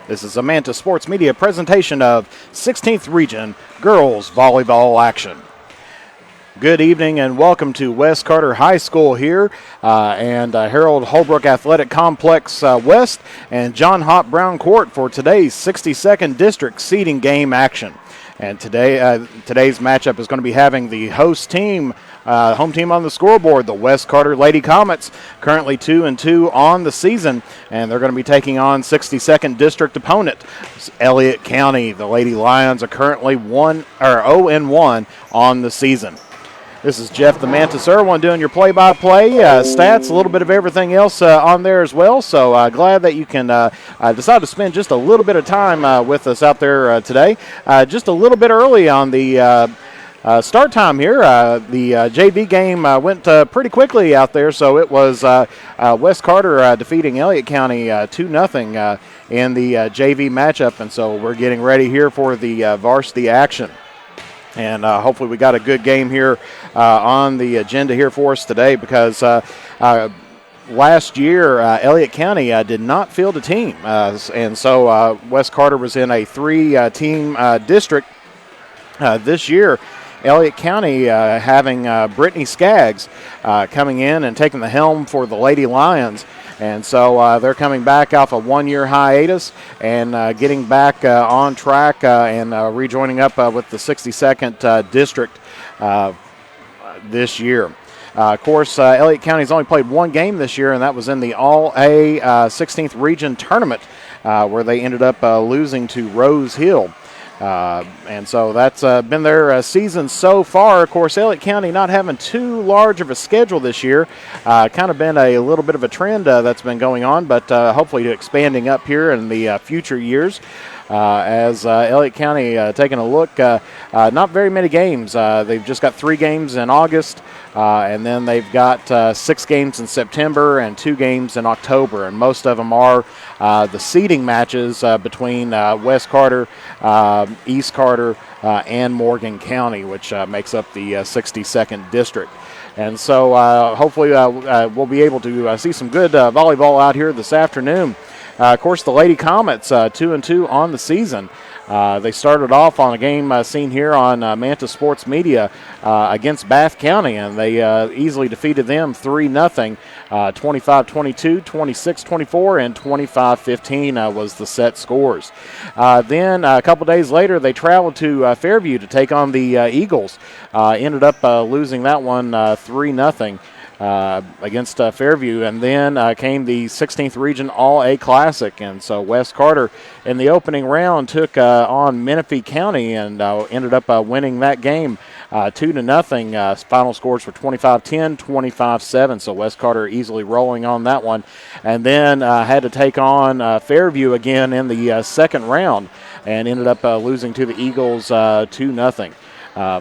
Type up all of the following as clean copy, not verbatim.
This is a Manta Sports Media presentation of 16th Region Girls Volleyball action. Good evening and welcome to West Carter High School here and Harold Holbrook Athletic Complex West and John Hopp Brown Court for today's 62nd District seeding game action. And today's matchup is going to be having the host team, home team on the scoreboard, the West Carter Lady Comets, currently 2-2 on the season, and they're going to be taking on 62nd District opponent, Elliott County. The Lady Lions are currently 0-1 on the season. This is Jeff the Mantis Irwin doing your play-by-play stats, a little bit of everything else on there as well. So glad that you can decide to spend just a little bit of time with us out there today. Just a little bit early on the start time here. The JV game went pretty quickly out there, so it was West Carter defeating Elliott County 2-0 in the JV matchup, and so we're getting ready here for the varsity action. And hopefully we got a good game here on the agenda here for us today because last year Elliott County did not field a team. And so West Carter was in a three-team district this year. Elliott County having Brittany Skaggs coming in and taking the helm for the Lady Lions. And so they're coming back off a one-year hiatus and getting back on track and rejoining up with the 62nd District this year. Of course, Elliott County's only played one game this year, and that was in the All-A 16th Region Tournament where they ended up losing to Rose Hill. And so that's been their season so far. Of course, Elliott County not having too large of a schedule this year. Kind of been a little bit of a trend that's been going on, but hopefully expanding up here in the future years. As Elliott County taking a look, not very many games. They've just got 3 games in August, and then they've got 6 games in September and 2 games in October, and most of them are the seeding matches between West Carter, East Carter, and Morgan County, which makes up the 62nd District. And so hopefully we'll be able to see some good volleyball out here this afternoon. Of course, the Lady Comets 2-2 on the season. They started off on a game seen here on Manta Sports Media against Bath County, and they easily defeated them 3-0, 25-22, 26-24, and 25-15 was the set scores. Then a couple days later, they traveled to Fairview to take on the Eagles. Ended up losing that one 3-0. Against Fairview, and then came the 16th Region All-A Classic, and so West Carter in the opening round took on Menifee County and ended up winning that game 2-0. Final scores were 25-10, 25-7, so West Carter easily rolling on that one, and then had to take on Fairview again in the second round and ended up losing to the Eagles 2-0.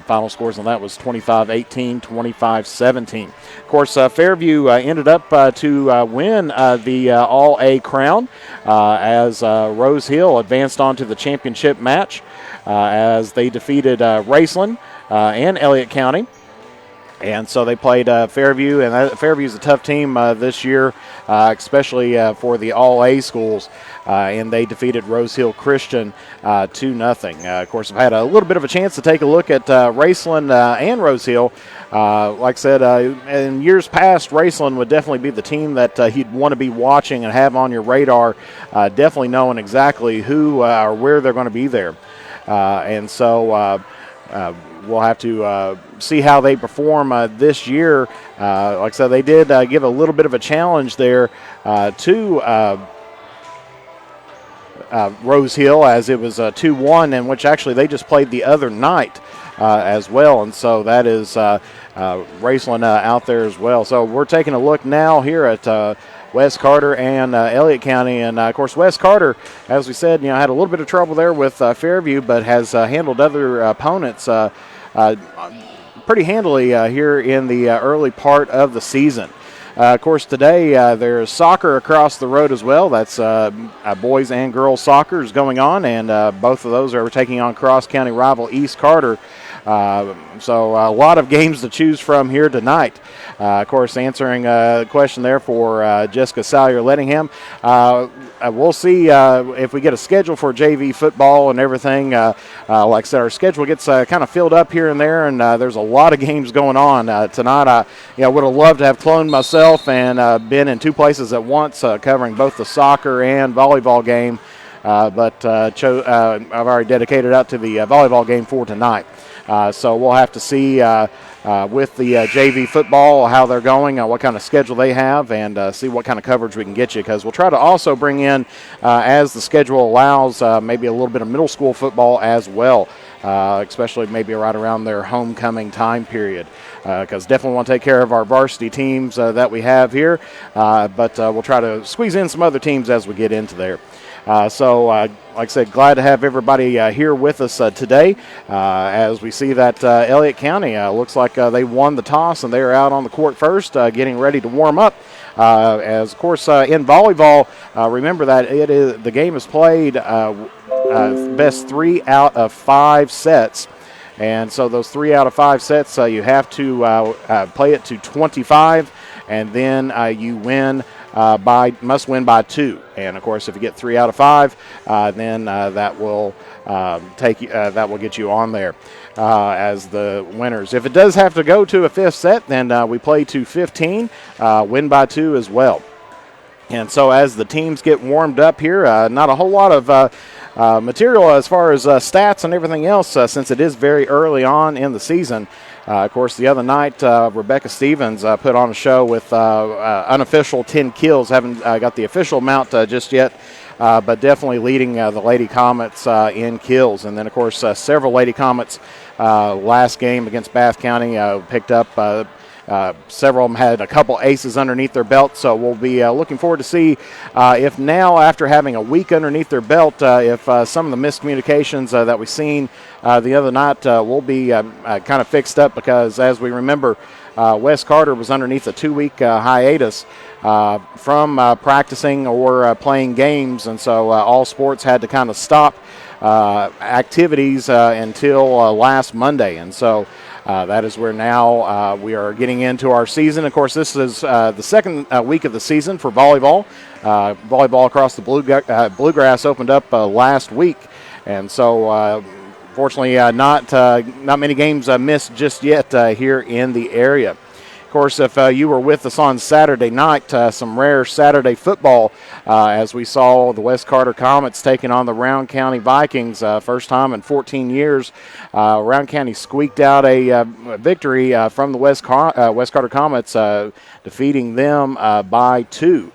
Final scores on that was 25-18, 25-17. Of course, Fairview ended up to win the All-A crown as Rose Hill advanced on to the championship match as they defeated Raceland and Elliott County. And so they played Fairview, and Fairview's a tough team this year, especially for the All-A schools. And they defeated Rose Hill Christian 2-0. Of course, I've had a little bit of a chance to take a look at Raceland and Rose Hill. Like I said, in years past, Raceland would definitely be the team that you'd want to be watching and have on your radar, definitely knowing exactly who or where they're going to be there. And so we'll have to see how they perform this year. Like I said, they did give a little bit of a challenge there to Rose Hill, as it was 2-1, and which actually they just played the other night as well. And so that is Raceland out there as well. So we're taking a look now here at West Carter and Elliott County, and of course West Carter, as we said, had a little bit of trouble there with Fairview, but has handled other opponents pretty handily here in the early part of the season. Of course, today there's soccer across the road as well. That's boys and girls soccer is going on, and both of those are taking on cross-county rival East Carter So a lot of games to choose from here tonight. Of course, answering a question there for Jessica Salyer-Lettingham. We'll see if we get a schedule for JV football and everything. Like I said, our schedule gets kind of filled up here and there, and there's a lot of games going on tonight. I would have loved to have cloned myself and been in two places at once, covering both the soccer and volleyball game. But I've already dedicated out to the volleyball game for tonight. So we'll have to see with the JV football how they're going, what kind of schedule they have, and see what kind of coverage we can get you, because we'll try to also bring in, as the schedule allows, maybe a little bit of middle school football as well, especially maybe right around their homecoming time period, because definitely want to take care of our varsity teams that we have here, but we'll try to squeeze in some other teams as we get into there. Like I said, glad to have everybody here with us today as we see that Elliott County looks like they won the toss and they are out on the court first, getting ready to warm up. As of course in volleyball, remember that the game is played best 3 out of 5 sets. And so those 3 out of 5 sets, you have to play it to 25, and then you must win by 2. And of course, if you get 3 out of 5, then that will get you on there as the winners. If it does have to go to a 5th set, then we play to 15, win by 2 as well. And so as the teams get warmed up here, not a whole lot of material as far as stats and everything else, since it is very early on in the season. Of course, the other night, Rebecca Stevens put on a show with unofficial 10 kills. Haven't got the official amount just yet, but definitely leading the Lady Comets in kills. And then, of course, several Lady Comets last game against Bath County picked up. Several of them had a couple aces underneath their belt, so we'll be looking forward to see if now, after having a week underneath their belt, if some of the miscommunications that we've seen the other night will be kind of fixed up, because as we remember, Wes Carter was underneath a 2-week hiatus from practicing or playing games, and so all sports had to kind of stop activities until last Monday, and so that is where now we are getting into our season. Of course, this is the second week of the season for volleyball. Volleyball across the Bluegrass opened up last week, and so fortunately not many games missed just yet here in the area. Of course, if you were with us on Saturday night, some rare Saturday football as we saw the West Carter Comets taking on the Round County Vikings. First time in 14 years, Round County squeaked out a victory from the West Carter Comets, defeating them by 2.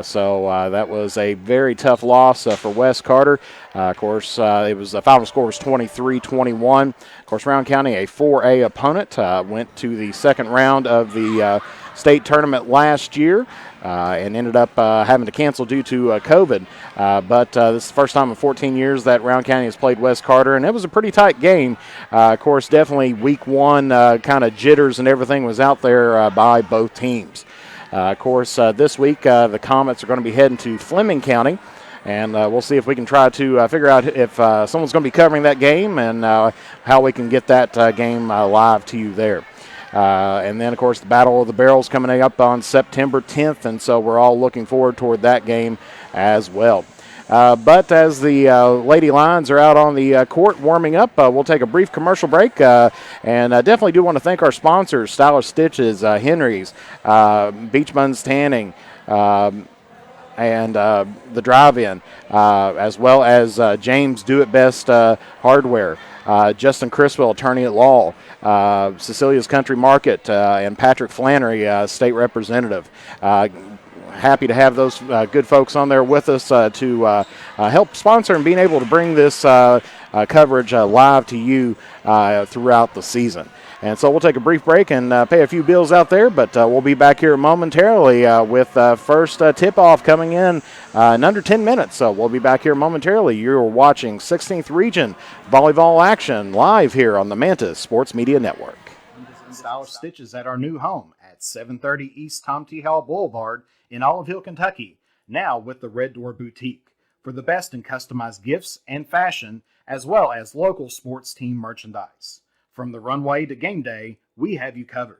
So that was a very tough loss for West Carter. Of course, it was the final score was 23-21. Of course, Round County, a 4A opponent, went to the second round of the state tournament last year and ended up having to cancel due to COVID. But this is the first time in 14 years that Round County has played West Carter, and it was a pretty tight game. Of course, definitely week one kind of jitters and everything was out there by both teams. Of course, this week the Comets are going to be heading to Fleming County, and we'll see if we can try to figure out if someone's going to be covering that game and how we can get that game live to you there. And then, of course, the Battle of the Barrels coming up on September 10th, and so we're all looking forward toward that game as well. But as the Lady Lions are out on the court warming up, we'll take a brief commercial break. And definitely do want to thank our sponsors, Stylish Stitches, Henry's, Beach Buns Tanning, and the Drive-In, as well as James Do It Best Hardware, Justin Criswell, attorney at law, Cecilia's Country Market, and Patrick Flannery, state representative. Happy to have those good folks on there with us to help sponsor and being able to bring this coverage live to you throughout the season. And so we'll take a brief break and pay a few bills out there, but we'll be back here momentarily with first tip-off coming in under 10 minutes. So we'll be back here momentarily. You're watching 16th Region Volleyball action live here on the Mantis Sports Media Network. Stylish Stitches at our new home at 730 East Tom T. Howell Boulevard in Olive Hill, Kentucky, now with the Red Door Boutique, for the best in customized gifts and fashion, as well as local sports team merchandise. From the runway to game day, we have you covered.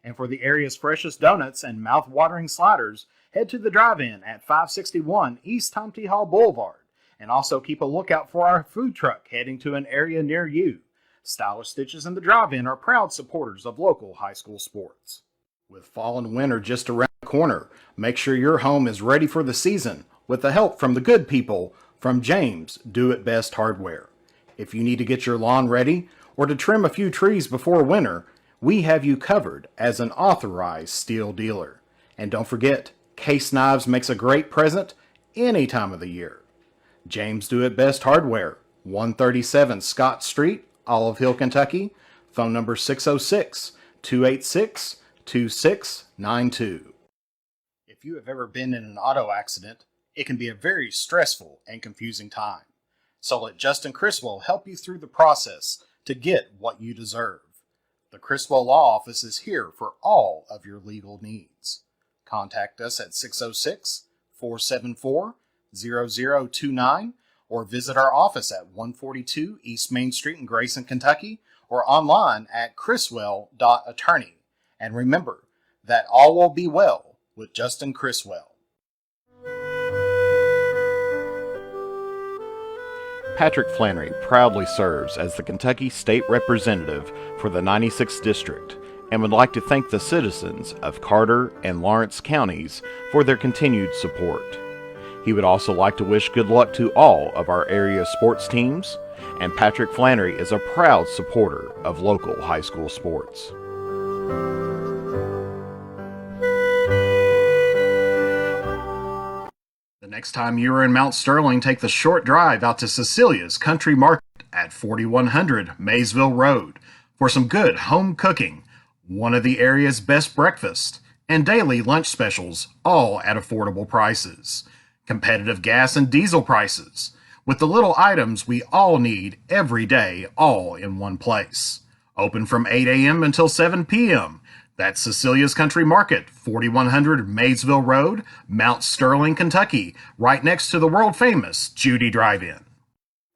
And for the area's freshest donuts and mouth-watering sliders, head to the drive-in at 561 East Tomty Hall Boulevard. And also keep a lookout for our food truck heading to an area near you. Stylish Stitches and the drive-in are proud supporters of local high school sports. With fall and winter just around the corner, make sure your home is ready for the season with the help from the good people from James Do It Best Hardware. If you need to get your lawn ready or to trim a few trees before winter, we have you covered as an authorized steel dealer. And don't forget, Case Knives makes a great present any time of the year. James Do It Best Hardware, 137 Scott Street, Olive Hill, Kentucky. Phone number 606-286-2692. If you have ever been in an auto accident, it can be a very stressful and confusing time. So let Justin Criswell help you through the process to get what you deserve. The Criswell Law Office is here for all of your legal needs. Contact us at 606-474-0029 or visit our office at 142 East Main Street in Grayson, Kentucky, or online at criswell.attorney. And remember that all will be well with Justin Criswell. Patrick Flannery proudly serves as the Kentucky State Representative for the 96th District and would like to thank the citizens of Carter and Lawrence counties for their continued support. He would also like to wish good luck to all of our area sports teams, and Patrick Flannery is a proud supporter of local high school sports. The next time you are in Mount Sterling, take the short drive out to Cecilia's Country Market at 4100 Maysville Road for some good home cooking, one of the area's best breakfasts, and daily lunch specials, all at affordable prices. Competitive gas and diesel prices, with the little items we all need every day, all in one place. Open from 8 a.m. until 7 p.m. That's Cecilia's Country Market, 4100 Maysville Road, Mount Sterling, Kentucky, right next to the world-famous Judy Drive-In.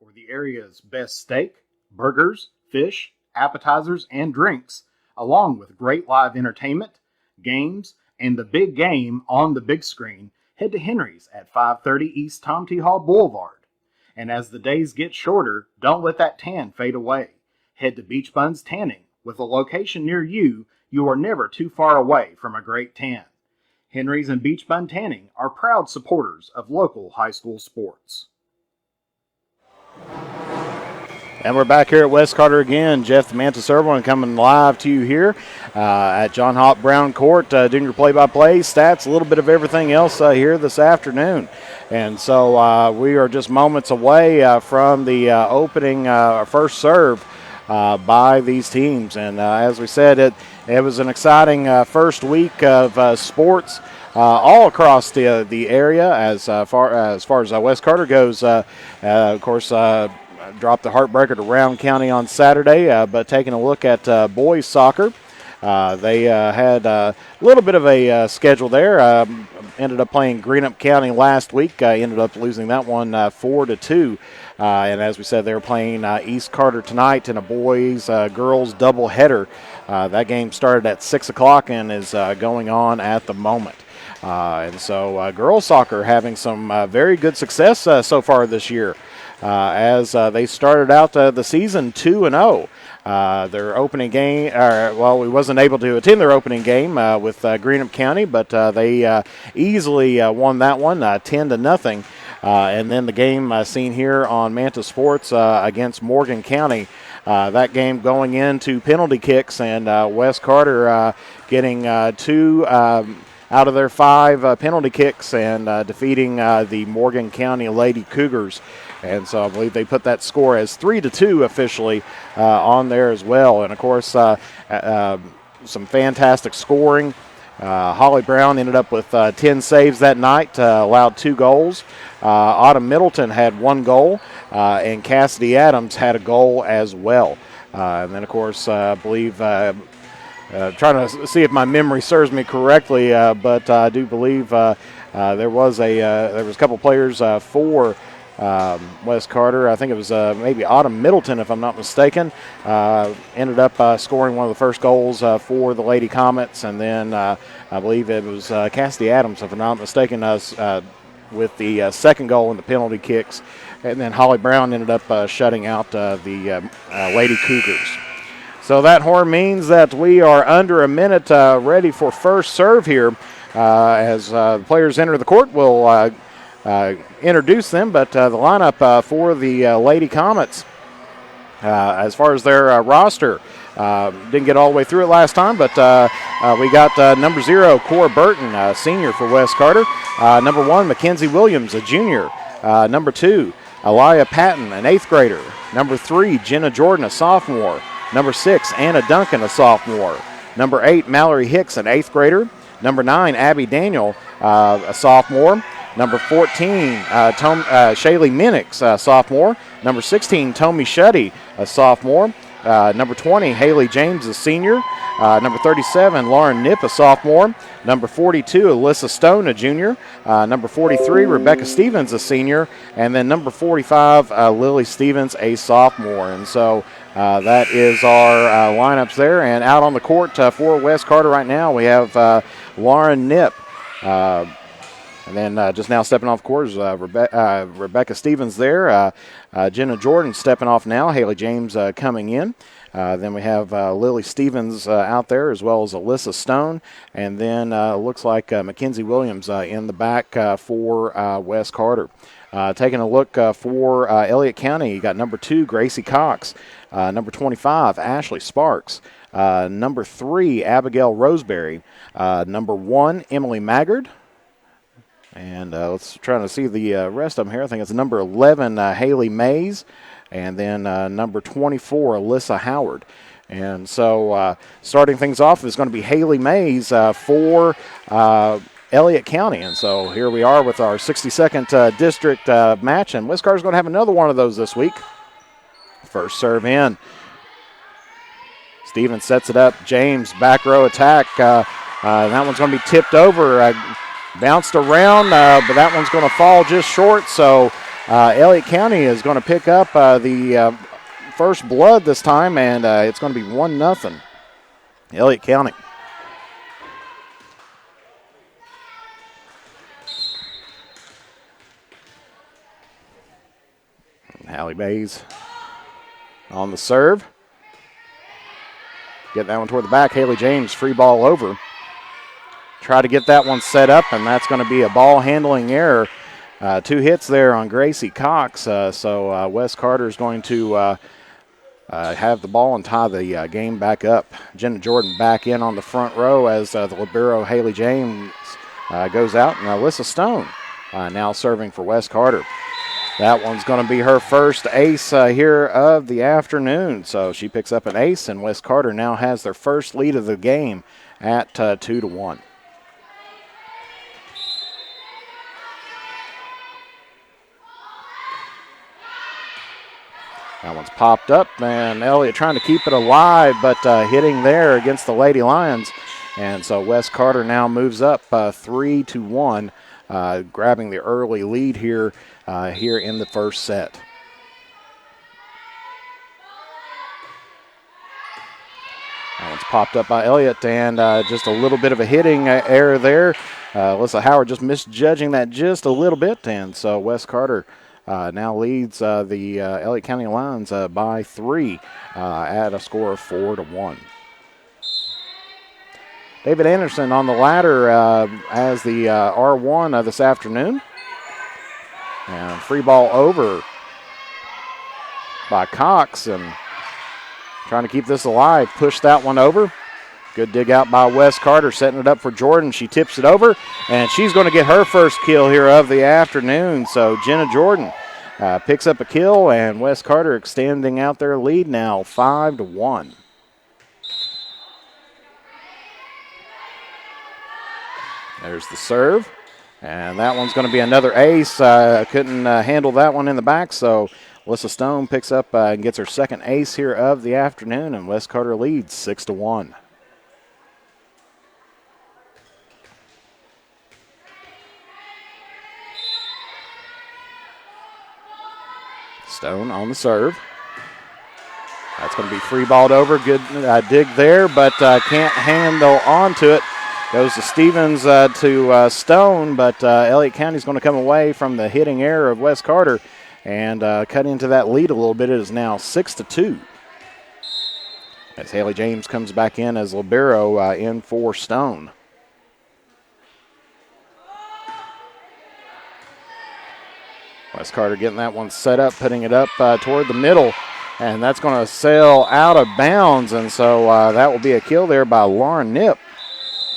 For the area's best steak, burgers, fish, appetizers, and drinks, along with great live entertainment, games, and the big game on the big screen, head to Henry's at 530 East Tomty Hall Boulevard. And as the days get shorter, don't let that tan fade away. Head to Beach Buns Tanning. With a location near you, you are never too far away from a great tan. Henry's and Beach Bun Tanning are proud supporters of local high school sports. And we're back here at West Carter again. Jeff the Mantis Irvine coming live to you here at John Hop Brown Court, doing your play-by-play stats, a little bit of everything else here this afternoon. And so we are just moments away from the opening first serve by these teams. And as we said, it was an exciting first week of sports all across the area as far as West Carter goes. Of course, dropped the heartbreaker to Round County on Saturday, but taking a look at boys soccer, they had a little bit of a schedule there. Ended up playing Greenup County last week. Ended up losing that one 4-2. And as we said, they were playing East Carter tonight in a boys-girls doubleheader. That game started at 6 o'clock and is going on at the moment. And so girls soccer having some very good success so far this year. As they started out the season 2-0. Their opening game, we wasn't able to attend their opening game with Greenup County, but they easily won that one 10-0. And then the game seen here on Manta Sports against Morgan County. That game going into penalty kicks, and West Carter getting 2 out of their 5 penalty kicks and defeating the Morgan County Lady Cougars. And so I believe they put that score as 3-2 officially on there as well. And, of course, some fantastic scoring. Holly Brown ended up with 10 saves that night, allowed 2 goals. Autumn Middleton had 1 goal, and Cassidy Adams had a goal as well. And then, of course, I believe trying to see if my memory serves me correctly, but I do believe there was a couple players for West Carter, I think it was maybe Autumn Middleton, if I'm not mistaken, ended up scoring one of the first goals for the Lady Comets, and then I believe it was Cassidy Adams, if I'm not mistaken, with the second goal in the penalty kicks, and then Holly Brown ended up shutting out the Lady Cougars. So that horn means that we are under a minute ready for first serve here. As players enter the court, we'll introduce them, but the lineup for the Lady Comets, as far as their roster, didn't get all the way through it last time, but we got number 0, Cora Burton, senior for West Carter. Number 1, Mackenzie Williams, a junior. Number 2, Elia Patton, an 8th grader. Number 3, Jenna Jordan, a sophomore. Number 6, Anna Duncan, a sophomore. Number 8, Mallory Hicks, an 8th grader. Number 9, Abby Daniel, a sophomore. Number 14, Shaylee Minix, sophomore. Number 16, Tommy Shuddy, a sophomore. Number 20, Haley James, a senior. Number 37, Lauren Nipp, a sophomore. Number 42, Alyssa Stone, a junior. Number 43, Rebecca Stevens, a senior. And then number 45, Lily Stevens, a sophomore. And so that is our lineups there. And out on the court for West Carter right now, we have Lauren Nipp. And then just now stepping off court is Rebecca Stevens there. Jenna Jordan stepping off now. Haley James coming in. Then we have Lily Stevens out there, as well as Alyssa Stone. And then looks like Mackenzie Williams in the back for West Carter. Taking a look for Elliott County, you got number 2, Gracie Cox. Number 25, Ashley Sparks. Number 3, Abigail Roseberry. Number 1, Emily Maggard. And let's try to see the rest of them here. I think it's number 11, Haley Mays. And then number 24, Alyssa Howard. And so starting things off is going to be Haley Mays for Elliott County. And so here we are with our 62nd district match. And West Carter's going to have another one of those this week. First serve in. Stevens sets it up. James, back row attack. That one's going to be tipped over. Bounced around, but that one's going to fall just short. So Elliott County is going to pick up the first blood this time, and it's going to be 1-0. Elliott County. Hallie Mays on the serve. Get that one toward the back. Haley James, free ball over. Try to get that one set up, and that's going to be a ball handling error. 2 hits there on Gracie Cox. So West Carter is going to have the ball and tie the game back up. Jenna Jordan back in on the front row as the libero Haley James goes out, and Alyssa Stone now serving for West Carter. That one's going to be her first ace here of the afternoon. So she picks up an ace, and West Carter now has their first lead of the game at 2-1. That one's popped up, and Elliott trying to keep it alive, but hitting there against the Lady Lions. And so West Carter now moves up 3-1, grabbing the early lead here in the first set. That one's popped up by Elliott, and just a little bit of a hitting error there. Alyssa Howard just misjudging that just a little bit, and so West Carter now leads the Elliott County Lions by 3 at a score of 4-1. David Anderson on the ladder as the R1 this afternoon. And free ball over by Cox, and trying to keep this alive. Push that one over. Good dig out by West Carter, setting it up for Jordan. She tips it over, and she's going to get her first kill here of the afternoon. So Jenna Jordan picks up a kill, and West Carter extending out their lead now 5-1. There's the serve, and that one's going to be another ace. Couldn't handle that one in the back, so Alyssa Stone picks up and gets her second ace here of the afternoon, and West Carter leads 6-1. Stone on the serve. That's going to be free balled over. Good dig there, but can't handle onto it. Goes to Stevens to Stone, but Elliott County's going to come away from the hitting error of Wes Carter and cut into that lead a little bit. It is now 6-2. As Haley James comes back in as libero in for Stone. Wes Carter getting that one set up, putting it up toward the middle. And that's going to sail out of bounds, and so that will be a kill there by Lauren Knipp.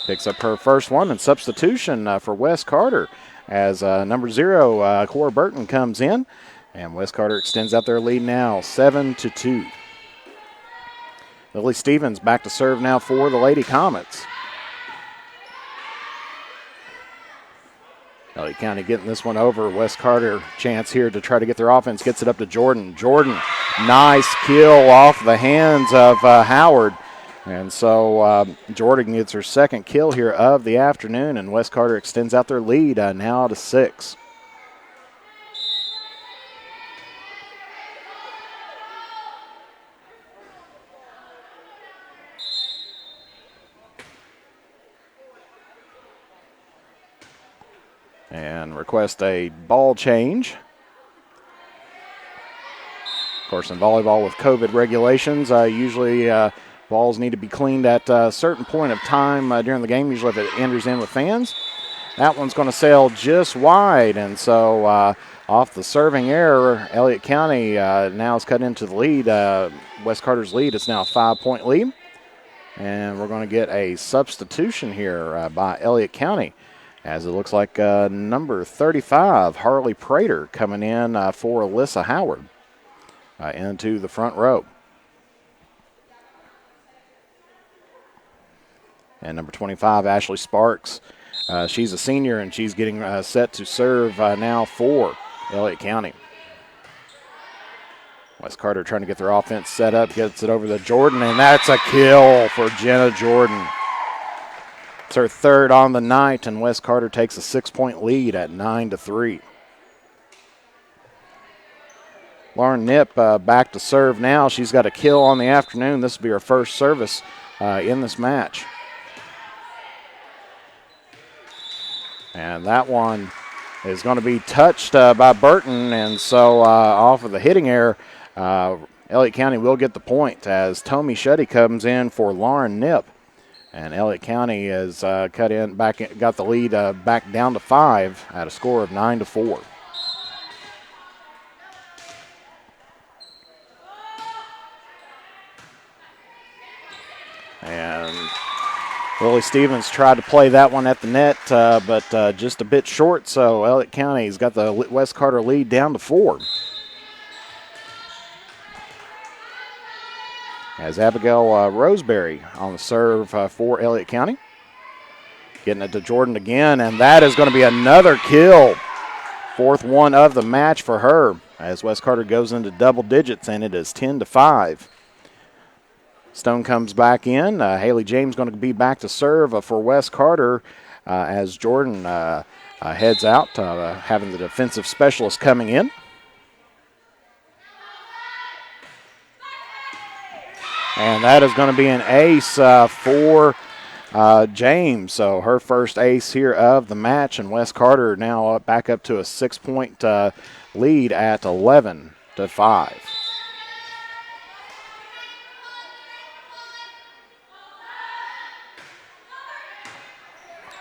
Picks up her first one, and substitution for Wes Carter as number 0, Cora Burton, comes in. And Wes Carter extends out their lead now, 7-2. Lily Stevens back to serve now for the Lady Comets. Elliott County getting this one over. Wes Carter chance here to try to get their offense. Gets it up to Jordan. Jordan, nice kill off the hands of Howard. And so Jordan gets her second kill here of the afternoon, and Wes Carter extends out their lead now to 6. And request a ball change. Of course, in volleyball with COVID regulations, usually balls need to be cleaned at a certain point of time during the game, usually if it enters in with fans. That one's going to sail just wide, and so off the serving error, Elliott County now is cut into the lead. Wes Carter's lead is now a 5-point lead. And we're going to get a substitution here by Elliott County, as it looks like number 35, Harley Prater, coming in for Alyssa Howard into the front row. And number 25, Ashley Sparks, she's a senior, and she's getting set to serve now for Elliott County. Wes Carter trying to get their offense set up, gets it over to Jordan, and that's a kill for Jenna Jordan. It's her third on the night, and Wes Carter takes a 6-point lead at 9-3. Lauren Knipp back to serve now. She's got a kill on the afternoon. This will be her first service in this match. And that one is going to be touched by Burton, and so off of the hitting error, Elliott County will get the point as Tommy Shuddy comes in for Lauren Knipp. And Elliott County has got the lead back down to 5 at a score of 9-4. And Lily Stevens tried to play that one at the net, but just a bit short. So Elliott County's got the Wes Carter lead down to 4. As Abigail Roseberry on the serve for Elliott County. Getting it to Jordan again, and that is going to be another kill. 4th one of the match for her as Wes Carter goes into double digits, and it is 10-5. Stone comes back in. Haley James going to be back to serve for Wes Carter as Jordan heads out, having the defensive specialist coming in. And that is going to be an ace for James. So her first ace here of the match, and Wes Carter now back up to a 6-point lead at 11-5.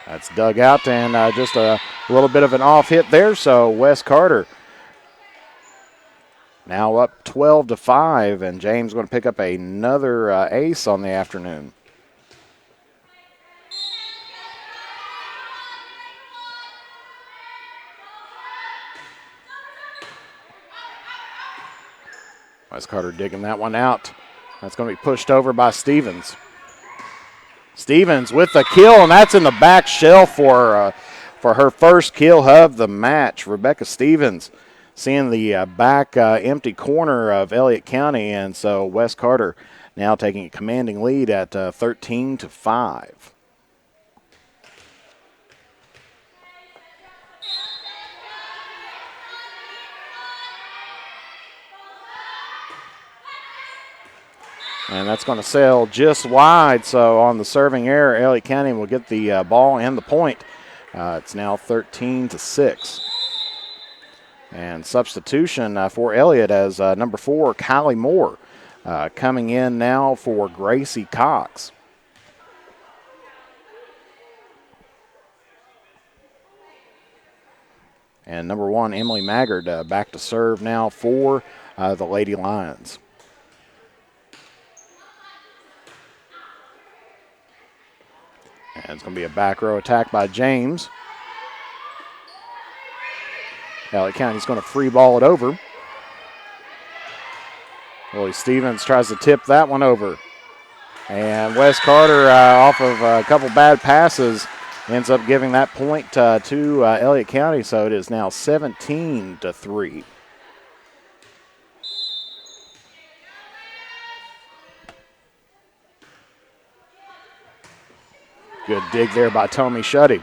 That's dug out, and just a little bit of an off hit there. So Wes Carter now up 12-5, and James going to pick up another ace on the afternoon. Wes Carter digging that one out. That's going to be pushed over by Stevens. Stevens with the kill, and that's in the back shelf for her first kill of the match. Rebecca Stevens seeing the back empty corner of Elliott County, and so Wes Carter now taking a commanding lead at 13-5. And that's going to sail just wide. So on the serving error, Elliott County will get the ball and the point. It's now 13-6. And substitution for Elliott as number 4, Kylie Moore, coming in now for Gracie Cox. And number 1, Emily Maggard, back to serve now for the Lady Lions. And it's going to be a back row attack by James. Elliott County's going to free ball it over. Willie Stevens tries to tip that one over. And Wes Carter, off of a couple bad passes, ends up giving that point to Elliott County, so it is now 17-3. Good dig there by Tommy Shuddy.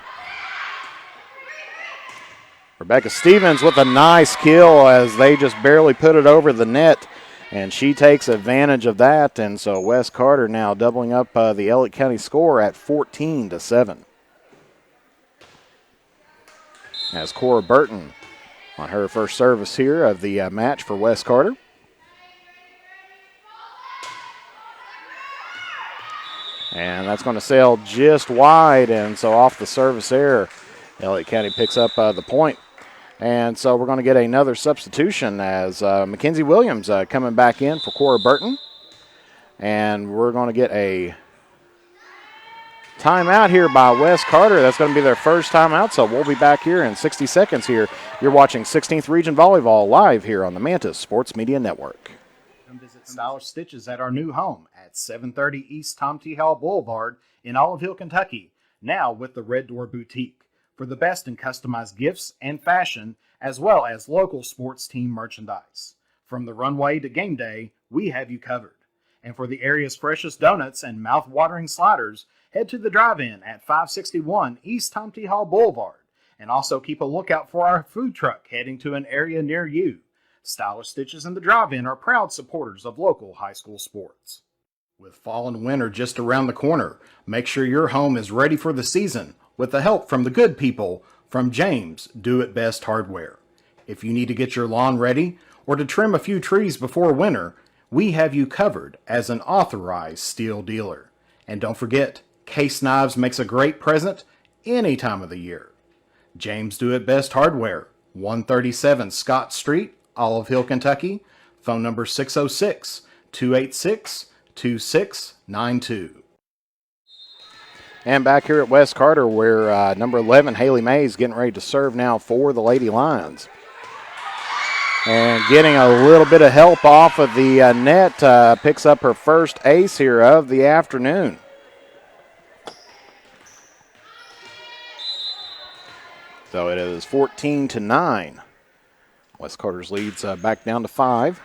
Rebecca Stevens with a nice kill as they just barely put it over the net, and she takes advantage of that. And so Wes Carter now doubling up the Elliott County score at 14-7. As Cora Burton on her first service here of the match for Wes Carter. And that's going to sail just wide, and so off the service error, Elliott County picks up the point. And so we're going to get another substitution as Mackenzie Williams coming back in for Cora Burton. And we're going to get a timeout here by Wes Carter. That's going to be their first timeout, so we'll be back here in 60 seconds here. You're watching 16th Region Volleyball live here on the Mantis Sports Media Network. Come visit Stylish Stitches at our new home at 730 East Tom T. Hall Boulevard in Olive Hill, Kentucky, now with the Red Door Boutique, for the best in customized gifts and fashion, as well as local sports team merchandise. From the runway to game day, we have you covered. And for the area's freshest donuts and mouth-watering sliders, head to the drive-in at 561 East Tom T. Hall Boulevard. And also keep a lookout for our food truck heading to an area near you. Stylish Stitches and the drive-in are proud supporters of local high school sports. With fall and winter just around the corner, make sure your home is ready for the season with the help from the good people from James Do It Best Hardware. If you need to get your lawn ready or to trim a few trees before winter, we have you covered as an authorized steel dealer. And don't forget, Case Knives makes a great present any time of the year. James Do It Best Hardware, 137 Scott Street, Olive Hill, Kentucky. Phone number 606-286-2692. And back here at West Carter, where number 11, Haley Mays, getting ready to serve now for the Lady Lions. And getting a little bit of help off of the net, picks up her first ace here of the afternoon. So it is 14-9. West Carter's leads back down to 5.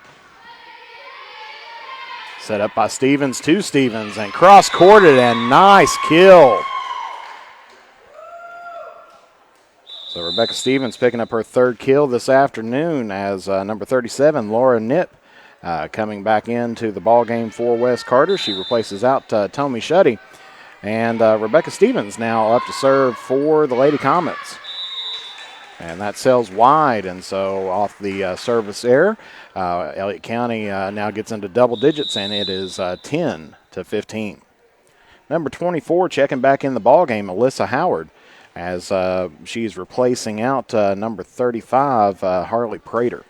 Set up by Stevens to Stevens and cross-courted, and nice kill. So Rebecca Stevens picking up her third kill this afternoon as number 37, Laura Knipp, coming back into the ball game for West Carter. She replaces out Tommy Shuddy. And Rebecca Stevens now up to serve for the Lady Comets. And that sails wide, and so off the service error, Elliott County now gets into double digits, and it is 10-15. Number 24 checking back in the ball game, Alyssa Howard, as she's replacing out number 35, Harley Prater.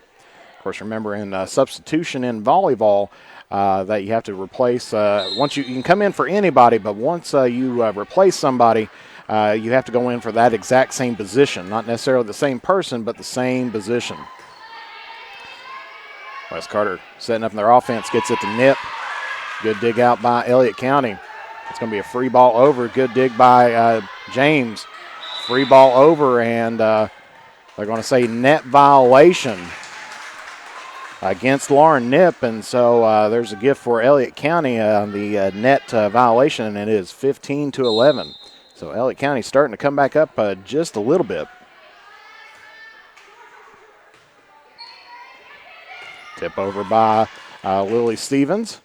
Of course, remember in substitution in volleyball that you have to replace, once you can come in for anybody, but once you replace somebody, you have to go in for that exact same position. Not necessarily the same person, but the same position. West Carter setting up in their offense, gets it to Knipp. Good dig out by Elliott County. It's going to be a free ball over. Good dig by James. Free ball over, and they're going to say net violation against Lauren Knipp, and so there's a gift for Elliott County on the net violation, and it is 15-11. So Elliott County starting to come back up just a little bit. Tip over by Lily Stevens.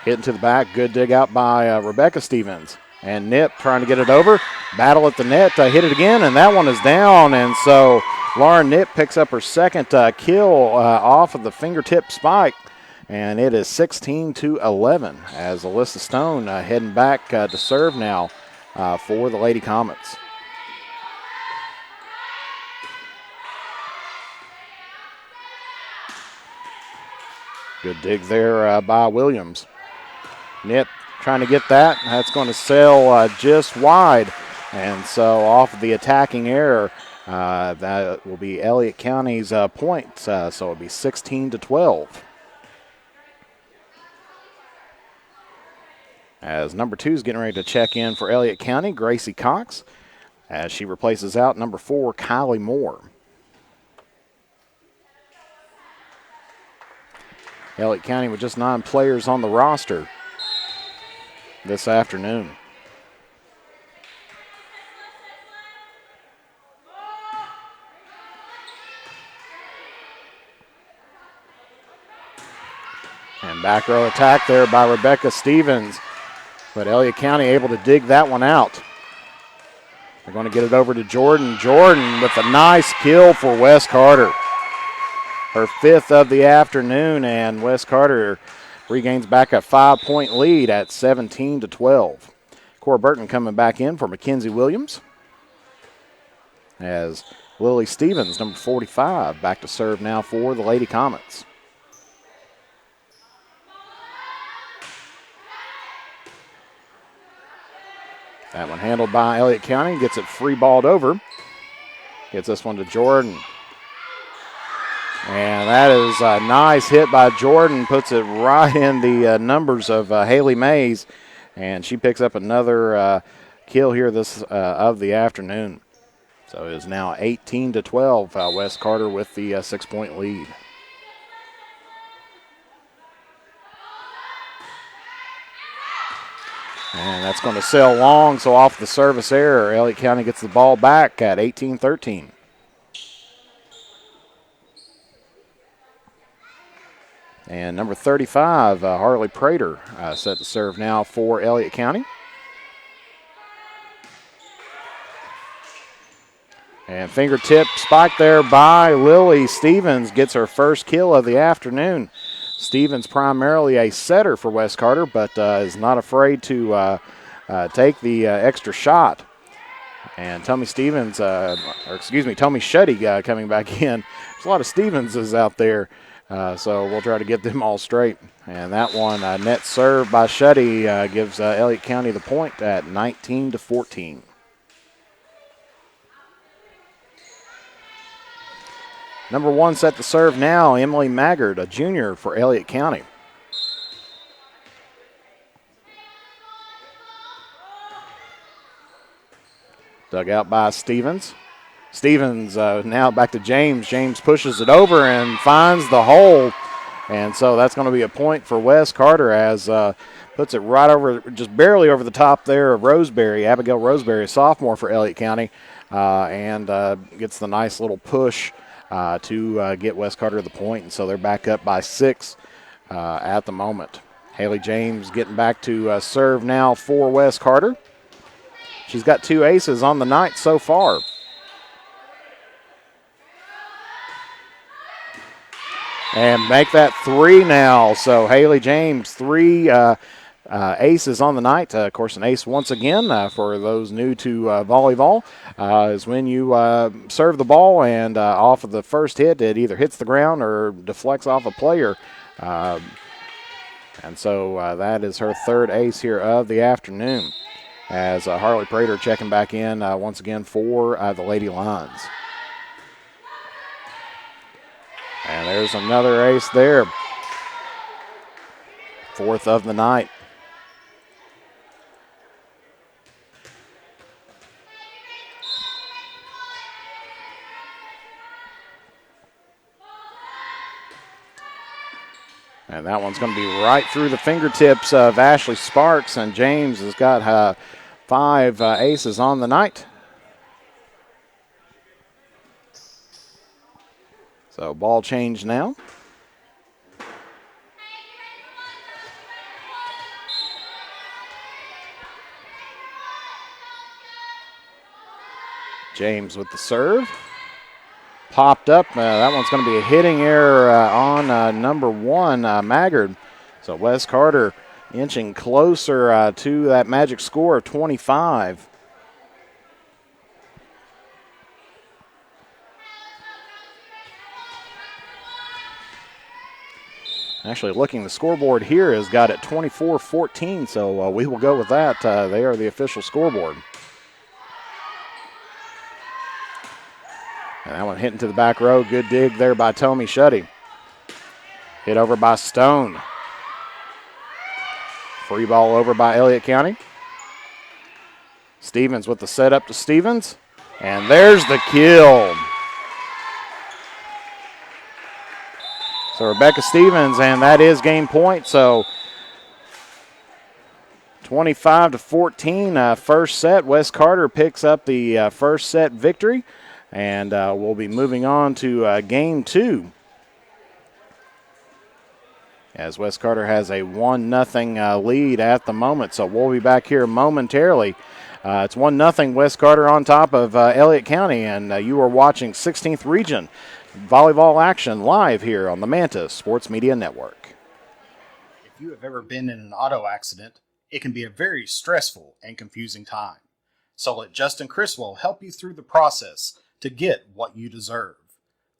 Hit into the back. Good dig out by Rebecca Stevens. And Nip trying to get it over. Battle at the net. Hit it again, and that one is down. And so Lauren Nip picks up her second kill off of the fingertip spike. And it is 16-11 as Alyssa Stone heading back to serve now for the Lady Comets. Good dig there by Williams. Nip trying to get that. That's going to sail just wide. And so off of the attacking error, that will be Elliott County's point. So it'll be 16-12. As number 2 is getting ready to check in for Elliott County, Gracie Cox, as she replaces out number 4, Kylie Moore. Elliott County with just 9 players on the roster this afternoon. And back row attack there by Rebecca Stevens. But Elliott County able to dig that one out. They're going to get it over to Jordan. Jordan with a nice kill for Wes Carter. Her 5th of the afternoon, and Wes Carter regains back a 5-point lead at 17-12. Cora Burton coming back in for Mackenzie Williams. As Lily Stevens, number 45, back to serve now for the Lady Comets. That one handled by Elliott County, gets it free balled over. Gets this one to Jordan. And that is a nice hit by Jordan, puts it right in the numbers of Haley Mays, and she picks up another kill here this of the afternoon. So it is now 18-12, Wes Carter with the 6-point lead. And that's going to sail long, so off the service error, Elliott County gets the ball back at 18-13. And number 35, Harley Prater, set to serve now for Elliott County. And fingertip spike there by Lily Stevens gets her first kill of the afternoon. Stevens primarily a setter for Wes Carter, but is not afraid to take the extra shot. And Tommy Shuddy coming back in. There's a lot of Stevenses out there. So we'll try to get them all straight. And that one, net serve by Shuddy, gives Elliott County the point at 19-14. Number 1 set to serve now, Emily Maggard, a junior for Elliott County. Dug out by Stevens. Stevens now back to James. James pushes it over and finds the hole. And so that's going to be a point for Wes Carter as puts it right over, just barely over the top there of Roseberry. Abigail Roseberry, a sophomore for Elliott County, and gets the nice little push to get Wes Carter the point. And so they're back up by 6 at the moment. Haley James getting back to serve now for Wes Carter. She's got 2 aces on the night so far. And make that 3 now. So Haley James, 3 aces on the night. Of course, an ace once again for those new to volleyball is when you serve the ball and off of the first hit, it either hits the ground or deflects off a player. And so that is her 3rd ace here of the afternoon as Harley Prater checking back in once again for the Lady Lions. And there's another ace there. 4th of the night. And that one's going to be right through the fingertips of Ashley Sparks, and James has got 5 aces on the night. So ball change now. James with the serve. Popped up. That one's going to be a hitting error on number 1, Maggard. So Wes Carter inching closer to that magic score of 25. Actually, looking, the scoreboard here has got it 24-14, so we will go with that. They are the official scoreboard. And that one hitting to the back row. Good dig there by Tommy Shuddy. Hit over by Stone. Free ball over by Elliott County. Stevens with the setup to Stevens. And there's the kill. So Rebecca Stevens, and that is game point. So 25-14, first set. Wes Carter picks up the first set victory. And we'll be moving on to game 2. As Wes Carter has a 1-0 lead at the moment. So we'll be back here momentarily. It's 1-0 Wes Carter on top of Elliott County. And you are watching 16th Region volleyball action live here on the Manta Sports Media Network. If you have ever been in an auto accident, it can be a very stressful and confusing time. So let Justin Criswell help you through the process to get what you deserve.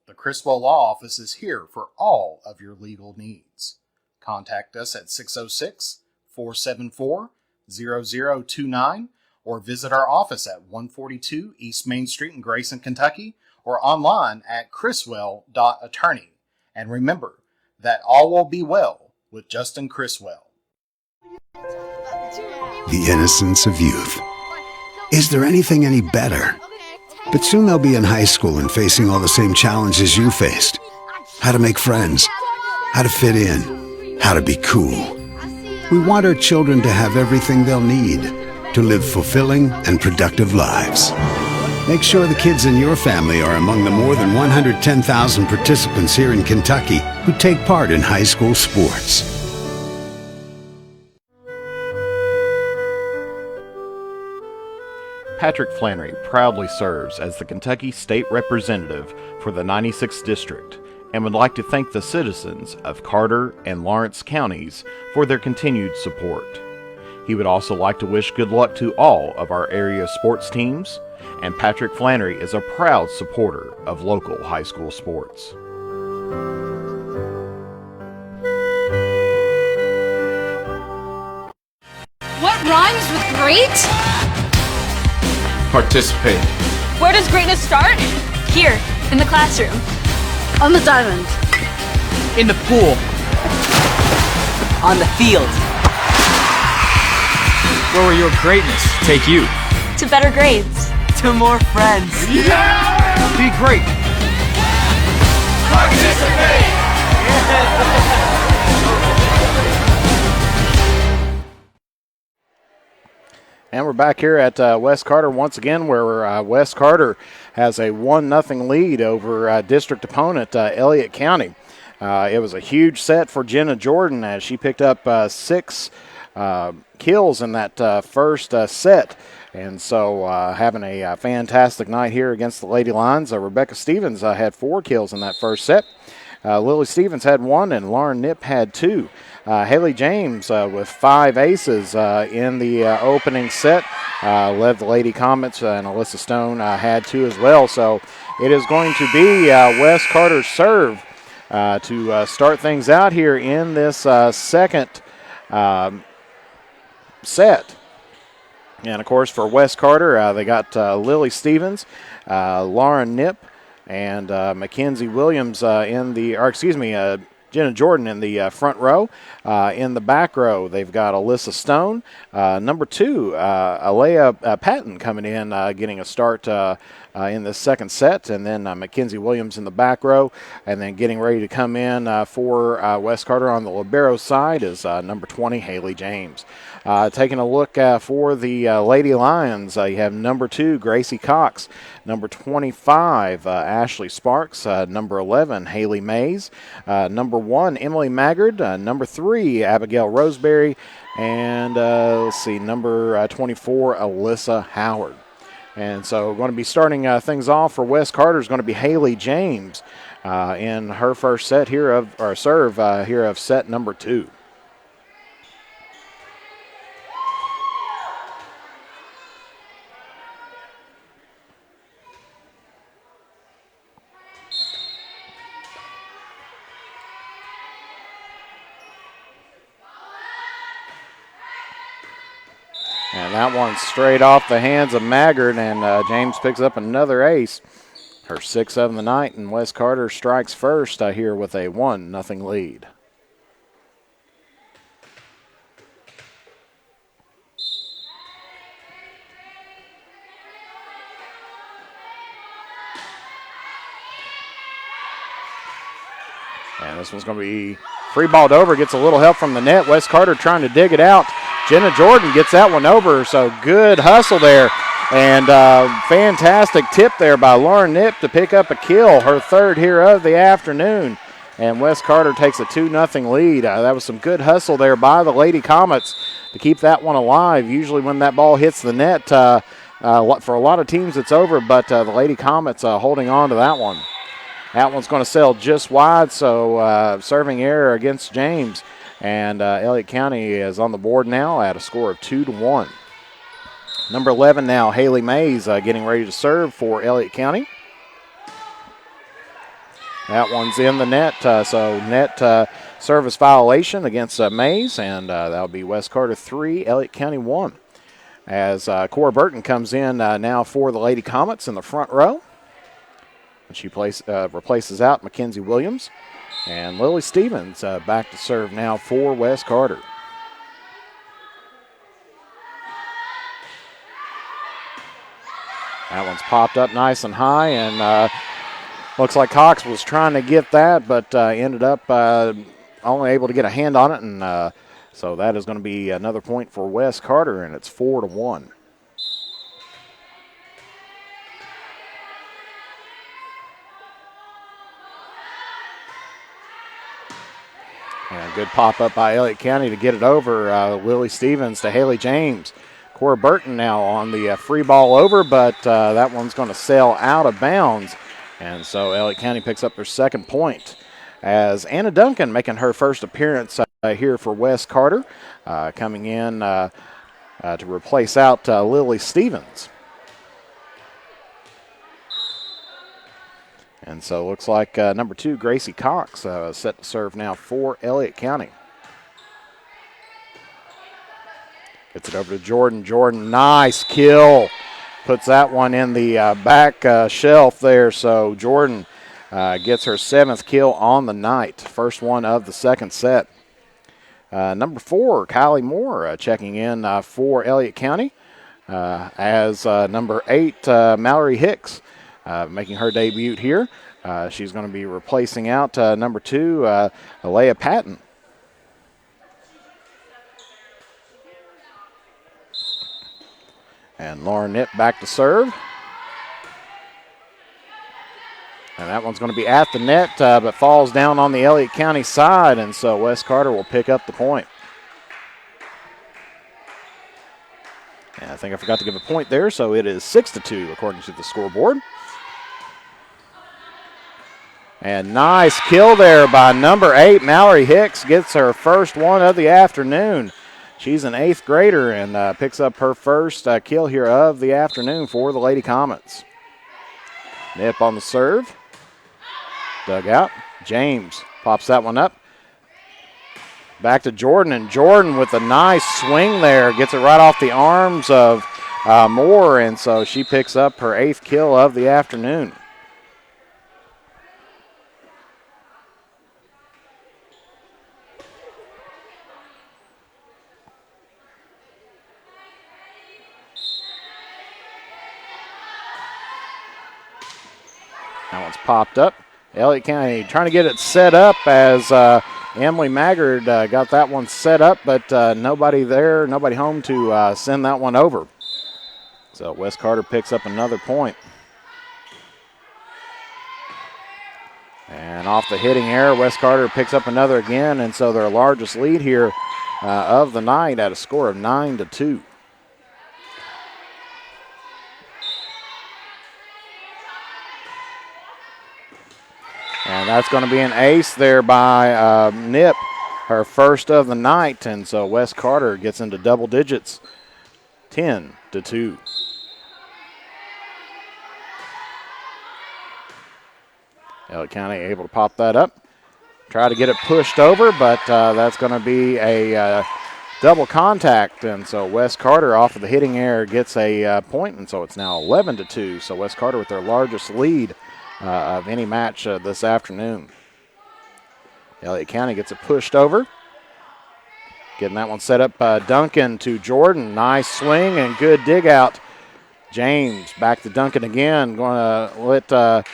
The Criswell Law Office is here for all of your legal needs. Contact us at 606-474-0029 or visit our office at 142 East Main Street in Grayson, Kentucky, or online at criswell.attorney. And remember that all will be well with Justin Criswell. The innocence of youth. Is there anything any better? But soon they'll be in high school and facing all the same challenges you faced. How to make friends, how to fit in, how to be cool. We want our children to have everything they'll need to live fulfilling and productive lives. Make sure the kids in your family are among the more than 110,000 participants here in Kentucky who take part in high school sports. Patrick Flannery proudly serves as the Kentucky State Representative for the 96th District and would like to thank the citizens of Carter and Lawrence counties for their continued support. He would also like to wish good luck to all of our area sports teams, and Patrick Flannery is a proud supporter of local high school sports. What rhymes with great? Participate. Where does greatness start? Here, in the classroom. On the diamond. In the pool. On the field. Where will your greatness take you? To better grades. To more friends. Yeah! Be great. Participate! And we're back here at West Carter once again, where West Carter has a 1-0 lead over district opponent Elliott County. It was a huge set for Jenna Jordan as she picked up 6 kills in that first set. And so having a fantastic night here against the Lady Lions. Rebecca Stevens had 4 kills in that first set. Lily Stevens had 1 and Lauren Knipp had 2. Haley James with 5 aces in the opening set led the Lady Comets, and Alyssa Stone had 2 as well. So it is going to be West Carter's serve to start things out here in this second set. And, of course, for West Carter, they got Lily Stevens, Lauren Knipp, and Mackenzie Williams Jenna Jordan in the front row. In the back row, they've got Alyssa Stone. Number 2, Alea Patton coming in, getting a start in the second set. And then Mackenzie Williams in the back row. And then getting ready to come in for West Carter on the libero side is number 20, Haley James. Taking a look for the Lady Lions, you have number 2, Gracie Cox. Number 25, Ashley Sparks. Number 11, Haley Mays. Number 1, Emily Maggard. Number 3, Abigail Roseberry. And let's see, number 24, Alyssa Howard. And so going to be starting things off for West Carter is going to be Haley James in her first set here serve here of set number 2. And that one's straight off the hands of Maggard, and James picks up another ace. Her 6th of the night, and West Carter strikes first here with a 1-0 lead. And this one's going to be free balled over, gets a little help from the net. West Carter trying to dig it out. Jenna Jordan gets that one over, so good hustle there. And fantastic tip there by Lauren Knipp to pick up a kill, her 3rd here of the afternoon. And West Carter takes a 2-0 lead. That was some good hustle there by the Lady Comets to keep that one alive. Usually when that ball hits the net, for a lot of teams it's over, but the Lady Comets holding on to that one. That one's going to sail just wide, so serving error against James. And Elliott County is on the board now at a score of 2-1. Number 11 now, Haley Mays getting ready to serve for Elliott County. That one's in the net, so net service violation against Mays, and that'll be West Carter 3, Elliott County 1. As Cora Burton comes in now for the Lady Comets in the front row. And she replaces out Mackenzie Williams. And Lily Stevens back to serve now for West Carter. That one's popped up nice and high, and looks like Cox was trying to get that, but ended up only able to get a hand on it, and so that is going to be another point for West Carter, and it's 4-1. And a good pop-up by Elliott County to get it over. Lily Stevens to Haley James. Cora Burton now on the free ball over, but that one's going to sail out of bounds. And so Elliott County picks up their 2nd point. As Anna Duncan making her first appearance here for West Carter, coming in to replace out Lily Stevens. And so it looks like number 2, Gracie Cox, set to serve now for Elliott County. Gets it over to Jordan. Jordan, nice kill. Puts that one in the back shelf there. So Jordan gets her 7th kill on the night. First one of the 2nd set. Number 4, Kylie Moore checking in for Elliott County. As number 8, Mallory Hicks making her debut here. She's going to be replacing out number 2, Alea Patton. And Lauren Knipp back to serve. And that one's going to be at the net, but falls down on the Elliott County side, and so West Carter will pick up the point. And I think I forgot to give a point there, so it is 6-2 according to the scoreboard. And nice kill there by number 8, Mallory Hicks. Gets her first one of the afternoon. She's an 8th grader and picks up her first kill here of the afternoon for the Lady Comets. Knipp on the serve. Dug out. James pops that one up. Back to Jordan, and Jordan with a nice swing there. Gets it right off the arms of Moore, and so she picks up her 8th kill of the afternoon. That one's popped up. Elliott County trying to get it set up as Emily Maggard got that one set up, but nobody there, nobody home to send that one over. So West Carter picks up another point. And off the hitting error, West Carter picks up another again, and so their largest lead here of the night at a score of 9-2. And that's going to be an ace there by Nip, her first of the night. And so West Carter gets into double digits, 10-2. Elliott County able to pop that up. Try to get it pushed over, but that's going to be a double contact. And so West Carter off of the hitting error gets a point, and so it's now 11-2. So West Carter with their largest lead of any match this afternoon. Elliott County gets it pushed over. Getting that one set up by Duncan to Jordan. Nice swing and good dig out. James back to Duncan again. Going to let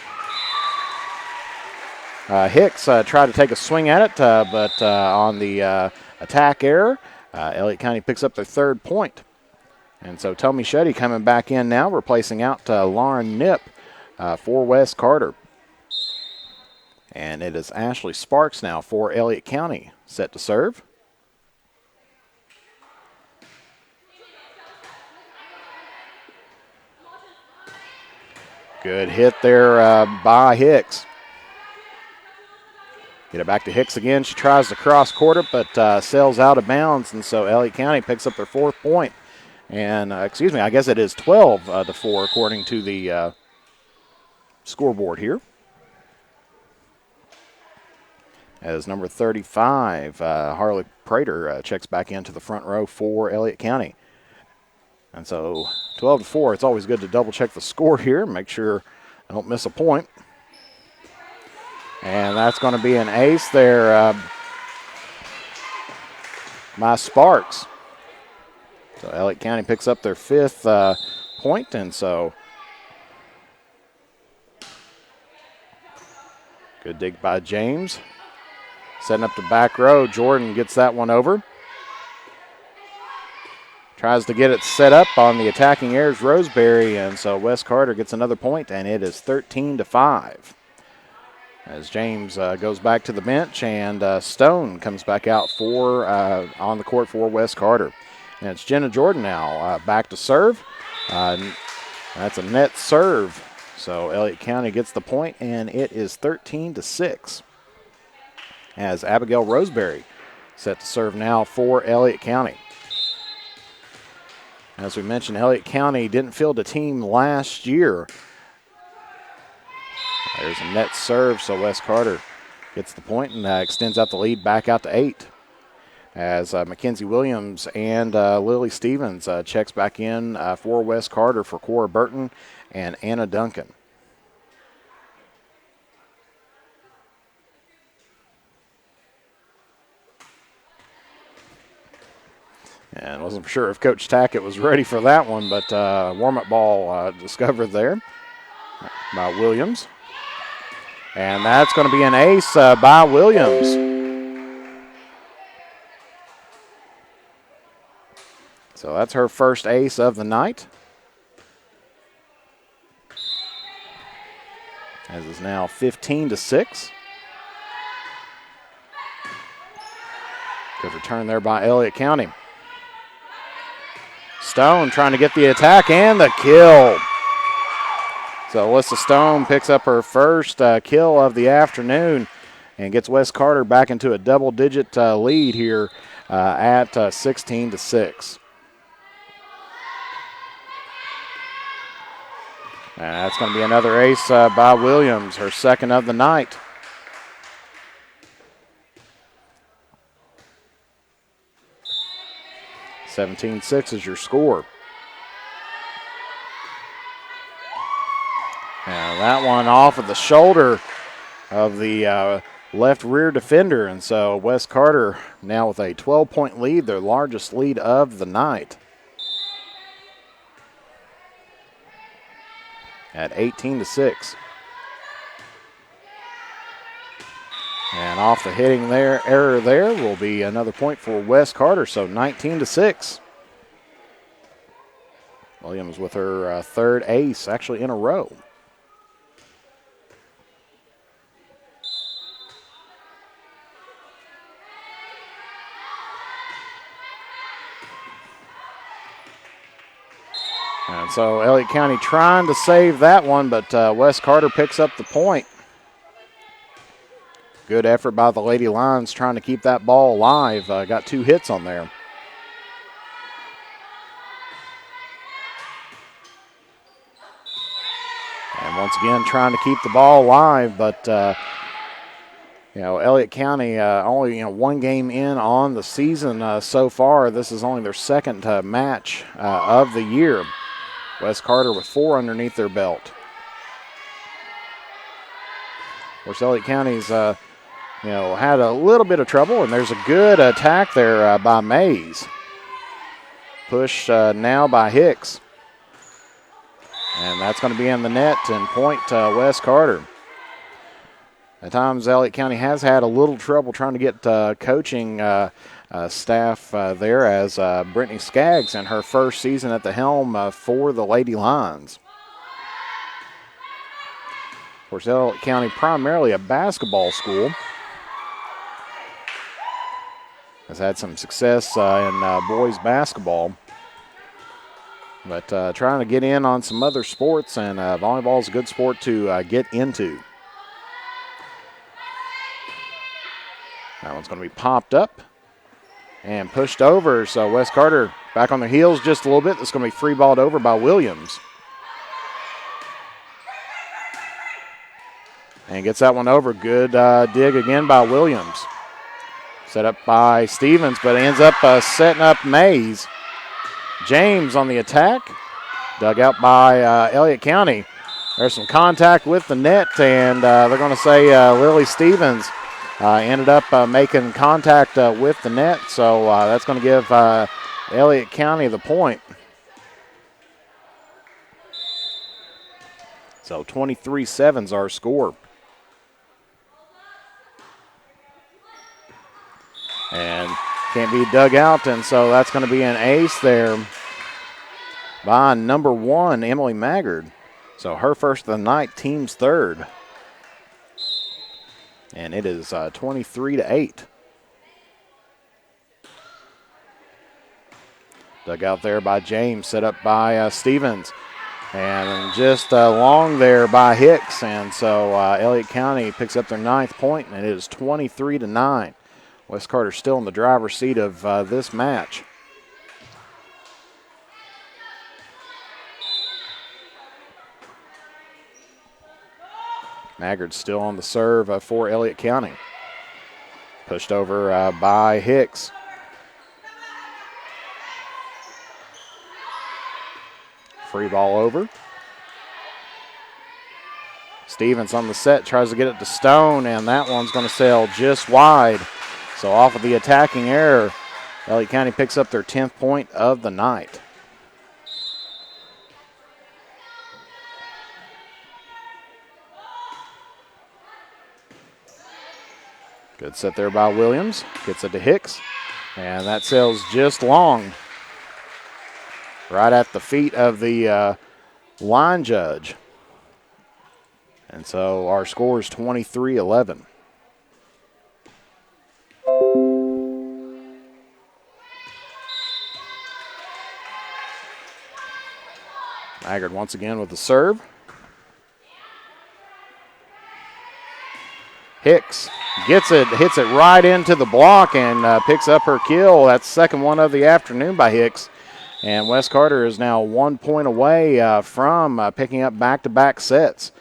Hicks try to take a swing at it, but on the attack error, Elliott County picks up their third point. And so Tommy Shetty coming back in now, replacing out Lauren Nip for West Carter. And it is Ashley Sparks now for Elliott County, set to serve. Good hit there by Hicks. Get it back to Hicks again. She tries to cross court it, but sails out of bounds. And so Elliott County picks up their fourth point. And, I guess it is 12-4 according to the scoreboard here. As number 35, Harley Prater, checks back into the front row for Elliott County. And so 12-4, it's always good to double check the score here, make sure I don't miss a point. And that's going to be an ace there by Sparks. So Elliott County picks up their fifth point, and so good dig by James. Setting up the back row, Jordan gets that one over. Tries to get it set up on the attacking errors Roseberry, and so West Carter gets another point, and it is 13-5. As James goes back to the bench, and Stone comes back out for on the court for West Carter. And it's Jenna Jordan now back to serve. That's a net serve. So Elliott County gets the point, and it is 13-6. As Abigail Roseberry set to serve now for Elliott County. As we mentioned, Elliott County didn't field a team last year. There's a net serve, so West Carter gets the point and extends out the lead back out to 8. As Mackenzie Williams and Lily Stevens checks back in for West Carter for Cora Burton and Anna Duncan. And wasn't sure if Coach Tackett was ready for that one, but warm-up ball discovered there by Williams. And that's going to be an ace by Williams. So that's her first ace of the night. As is now 15-6. Good return there by Elliott County. Stone trying to get the attack and the kill. So Alyssa Stone picks up her first kill of the afternoon and gets West Carter back into a double-digit lead here at 16-6. And that's going to be another ace by Williams, her second of the night. (17-6) is your score. And that one off of the shoulder of the left rear defender. And so West Carter now with a 12-point lead, their largest lead of the night. At 18-6. And off the hitting error there will be another point for West Carter, so 19-6. Williams with her third ace, actually in a row. And so Elliott County trying to save that one, but West Carter picks up the point. Good effort by the Lady Lions trying to keep that ball alive. Got 2 hits on there. And once again, trying to keep the ball alive, but Elliott County only 1 game in on the season so far. This is only their second match of the year. West Carter with 4 underneath their belt. Of course, Elliott County's had a little bit of trouble, and there's a good attack there by Mays. Push now by Hicks. And that's going to be in the net and point West Carter. At times, Elliott County has had a little trouble trying to get coaching staff there, as Brittany Skaggs in her first season at the helm for the Lady Lions. Of course, Elliott County primarily a basketball school. Has had some success in boys basketball. But trying to get in on some other sports, and volleyball is a good sport to get into. That one's going to be popped up and pushed over. So West Carter back on their heels just a little bit. That's going to be free balled over by Williams. And gets that one over. Good dig again by Williams. Set up by Stevens, but ends up setting up Mays. James on the attack. Dug out by Elliott County. There's some contact with the net, and they're going to say Lily Stevens ended up making contact with the net, so that's going to give Elliott County the point. So 23-7's our score. And can't be dug out, and so that's going to be an ace there by number 1, Emily Maggard. So her first of the night, team's third. And it is 23-8. Dug out there by James, set up by Stevens. And just long there by Hicks. And so Elliott County picks up their 9th point, and it is 23-9. West Carter still in the driver's seat of this match. Maggard still on the serve for Elliott County. Pushed over by Hicks. Free ball over. Stevens on the set, tries to get it to Stone, and that one's going to sail just wide. So off of the attacking error, Elliott County picks up their 10th point of the night. Good set there by Williams. Gets it to Hicks, and that sails just long. Right at the feet of the line judge. And so our score is 23-11. Maggard once again with the serve. Hicks gets it, hits it right into the block, and picks up her kill. That's the second one of the afternoon by Hicks. And West Carter is now 1 point away from picking up back-to-back sets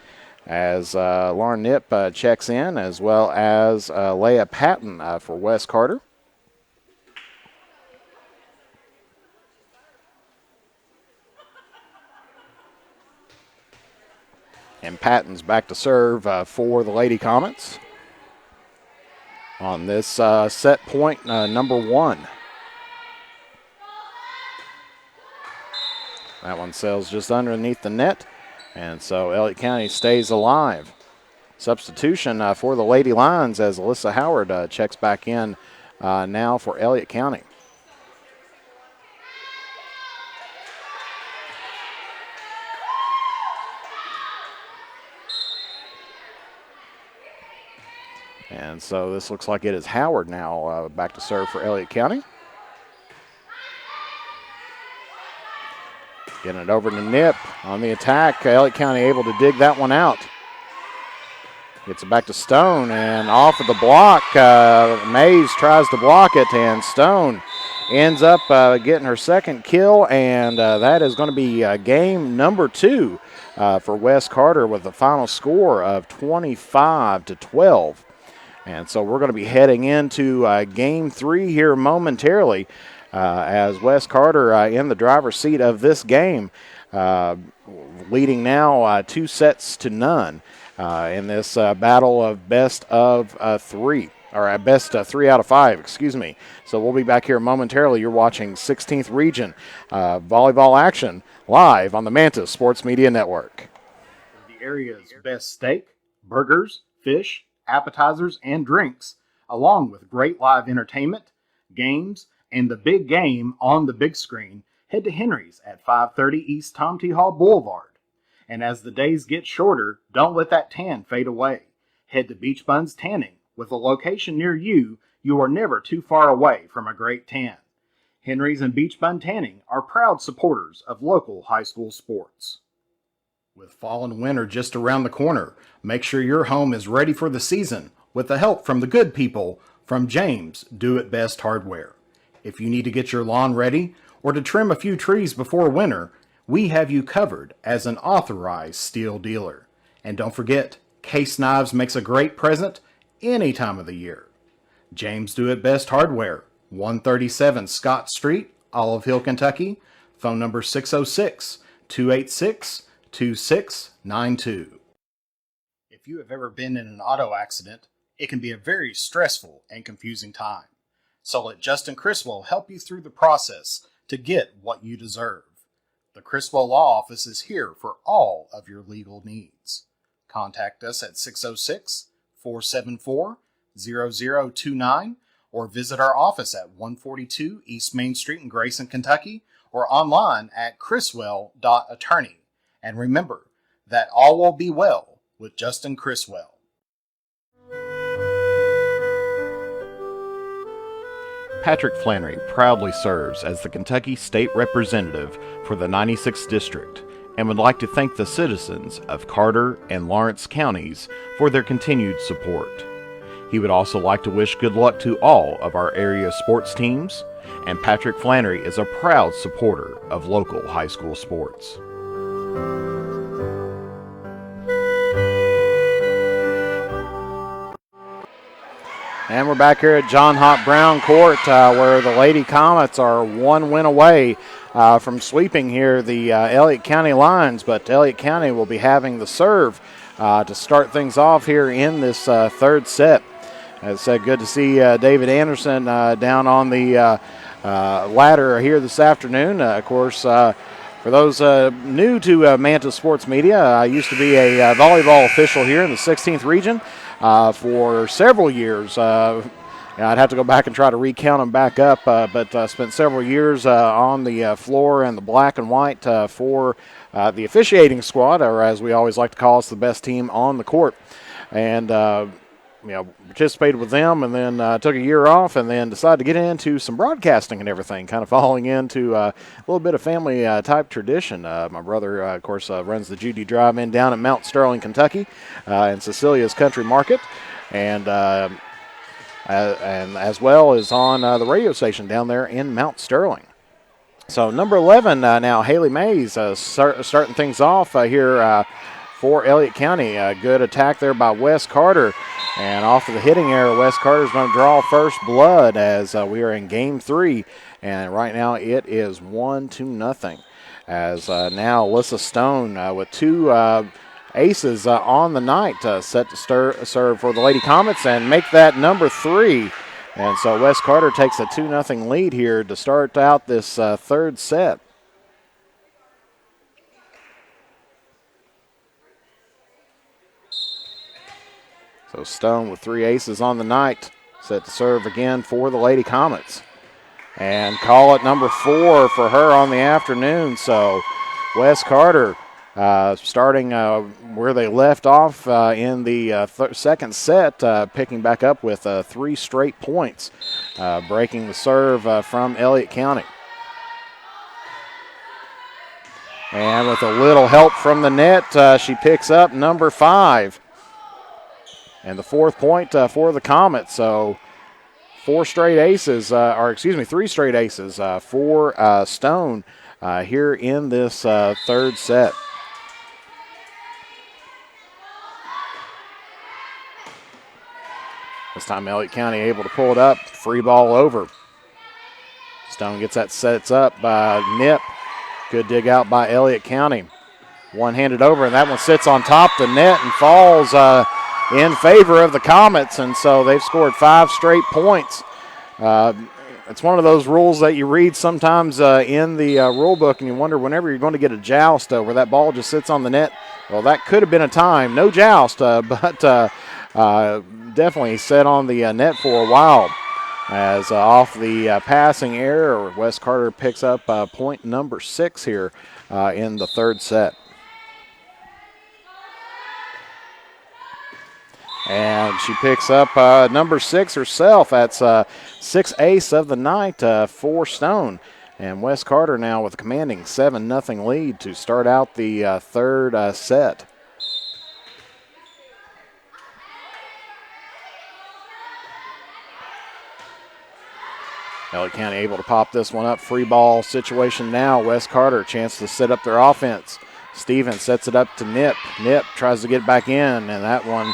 as Lauren Nip checks in, as well as Leah Patton for West Carter. And Patton's back to serve for the Lady Comets on this set point number 1. That one sails just underneath the net, and so Elliott County stays alive. Substitution for the Lady Lions as Alyssa Howard checks back in now for Elliott County. And so this looks like it is Howard now back to serve for Elliott County. Getting it over to Nip on the attack. Elliott County able to dig that one out. Gets it back to Stone, and off of the block, Mays tries to block it, and Stone ends up getting her second kill, and that is going to be game number 2 for West Carter with a final score of 25-12. And so we're going to be heading into game 3 here momentarily as West Carter in the driver's seat of this game, leading now 2-0 in this battle of best of 3. Or best 3 out of 5, excuse me. So we'll be back here momentarily. You're watching 16th Region volleyball action live on the Mantis Sports Media Network. The area's best steak, burgers, fish, appetizers, and drinks, along with great live entertainment, games, and the big game on the big screen, head to Henry's at 530 East Tom T. Hall Boulevard. And as the days get shorter, don't let that tan fade away. Head to Beach Buns Tanning. With a location near you, you are never too far away from a great tan. Henry's and Beach Bun Tanning are proud supporters of local high school sports. With fall and winter just around the corner, make sure your home is ready for the season with the help from the good people from James Do It Best Hardware. If you need to get your lawn ready or to trim a few trees before winter, we have you covered as an authorized steel dealer. And don't forget, Case Knives makes a great present any time of the year. James Do It Best Hardware, 137 Scott Street, Olive Hill, Kentucky. Phone number 606-286-2692. If you have ever been in an auto accident, it can be a very stressful and confusing time. So let Justin Criswell help you through the process to get what you deserve. The Criswell Law Office is here for all of your legal needs. Contact us at 606-474-0029 or visit our office at 142 East Main Street in Grayson, Kentucky, or online at criswell.attorney. And remember that all will be well with Justin Criswell. Patrick Flannery proudly serves as the Kentucky State Representative for the 96th District and would like to thank the citizens of Carter and Lawrence counties for their continued support. He would also like to wish good luck to all of our area sports teams, and Patrick Flannery is a proud supporter of local high school sports. And we're back here at John Hott Brown Court where the Lady Comets are one win away from sweeping here the Elliott County Lions, but Elliott County will be having the serve to start things off here in this third set. It's good to see David Anderson down on the ladder here this afternoon. Of course, for those new to Mantis Sports Media, I used to be a volleyball official here in the 16th Region for several years. I'd have to go back and try to recount them back up, but spent several years on the floor in the black and white for the officiating squad, or as we always like to call us, the best team on the court. And participated with them, and then took a year off, and then decided to get into some broadcasting and everything, kind of falling into a little bit of family type tradition. My brother, of course, runs the Judy Drive-In down at Mount Sterling, Kentucky, in Cecilia's Country Market, and as well as on the radio station down there in Mount Sterling. So number 11 now, Haley Mays, starting things off here for Elliott County. A good attack there by Wes Carter. And off of the hitting error, Wes Carter is going to draw first blood as we are in game 3. And right now it is 1-0. As now Alyssa Stone with two aces on the night set to serve for the Lady Comets and make that number 3. And so Wes Carter takes a 2-0 lead here to start out this third set. So Stone with 3 aces on the night, set to serve again for the Lady Comets. And call it number 4 for her on the afternoon. So Wes Carter starting where they left off in the second set, picking back up with 3 straight points, breaking the serve from Elliott County. And with a little help from the net, she picks up number 5. And the 4th point for the Comets. So 3 straight aces for Stone here in this 3rd set. This time Elliott County able to pull it up. Free ball over. Stone gets that sets up by Nip. Good dig out by Elliott County. One-handed over, and that one sits on top the net and falls in favor of the Comets, and so they've scored 5 straight points. It's one of those rules that you read sometimes in the rule book, and you wonder whenever you're going to get a joust where that ball just sits on the net. Well, that could have been a time. No joust, but definitely set on the net for a while. As off the passing error, Wes Carter picks up point number 6 here in the 3rd set. And she picks up number 6 herself. That's 6th ace of the night for Stone. And Wes Carter now with a commanding 7-0 lead to start out the 3rd set. Elliott County able to pop this one up. Free ball situation now. Wes Carter, chance to set up their offense. Stevens sets it up to Nip. Nip tries to get back in, and that one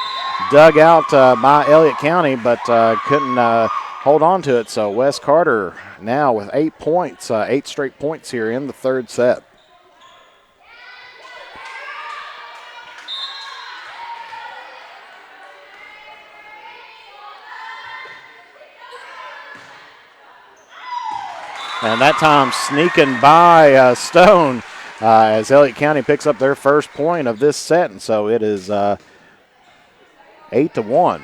dug out by Elliott County, but couldn't hold on to it. So Wes Carter now with 8 points, 8 straight points here in the 3rd set. And that time sneaking by Stone as Elliott County picks up their first point of this set. And so it is 8-1.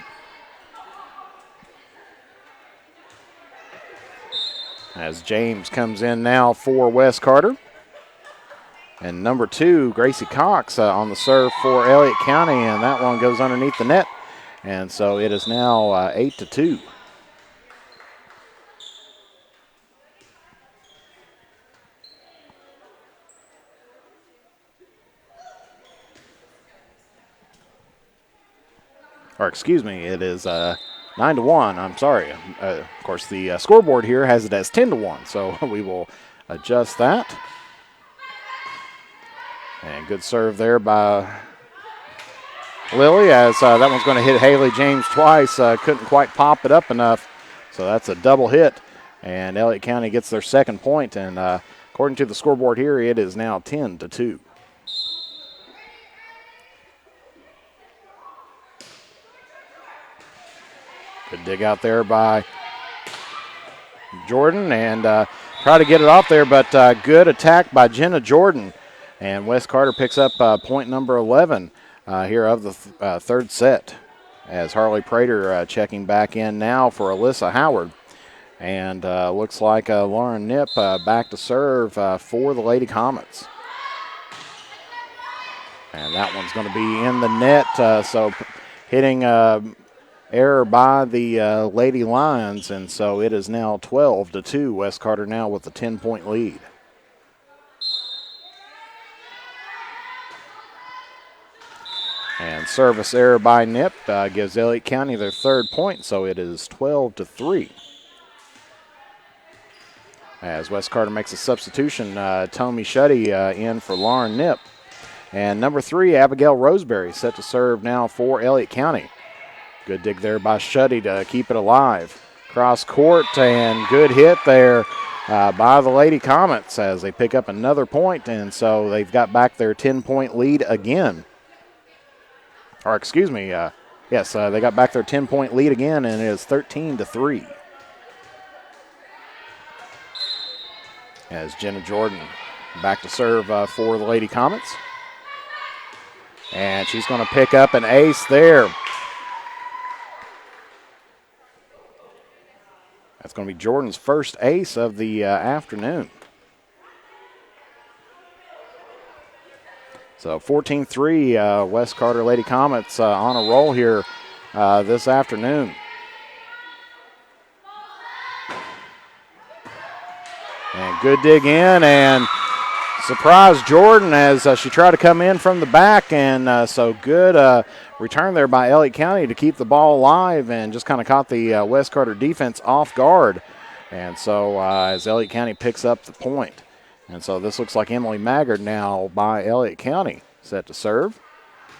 As James comes in now for Wes Carter. And number 2, Gracie Cox on the serve for Elliott County. And that one goes underneath the net. And so it is now 8-2. Or excuse me, it is 9-1. I'm sorry. Of course, the scoreboard here has it as 10-1, so we will adjust that. And good serve there by Lily, as that one's going to hit Haley James twice. Couldn't quite pop it up enough, so that's a double hit. And Elliott County gets their 2nd point, and according to the scoreboard here, it is now 10-2. Good dig out there by Jordan, and try to get it off there, but good attack by Jenna Jordan. And Wes Carter picks up point number 11 here of the 3rd set, as Harley Prater checking back in now for Alyssa Howard. And looks like Lauren Nip back to serve for the Lady Comets. And that one's going to be in the net, so hitting error by the Lady Lions, and so it is now 12-2. Wes Carter now with a 10-point lead. And service error by Nip gives Elliott County their 3rd point, so it is 12-3. As Wes Carter makes a substitution, Tommy Shuddy in for Lauren Nip. And number 3, Abigail Roseberry, set to serve now for Elliott County. Good dig there by Shuddy to keep it alive. Cross court, and good hit there by the Lady Comets as they pick up another point, and so they've got back their 10-point lead again. Or excuse me, yes, they got back their 10-point lead again, and it is 13-3. As Jenna Jordan back to serve for the Lady Comets. And she's going to pick up an ace there. That's going to be Jordan's first ace of the afternoon. So 14-3, Wes Carter Lady Comets on a roll here this afternoon. And good dig in and surprised Jordan as she tried to come in from the back, and so good return there by Elliott County to keep the ball alive and just kind of caught the West Carter defense off guard. And so as Elliott County picks up the point. And so this looks like Emily Maggard now by Elliott County, set to serve.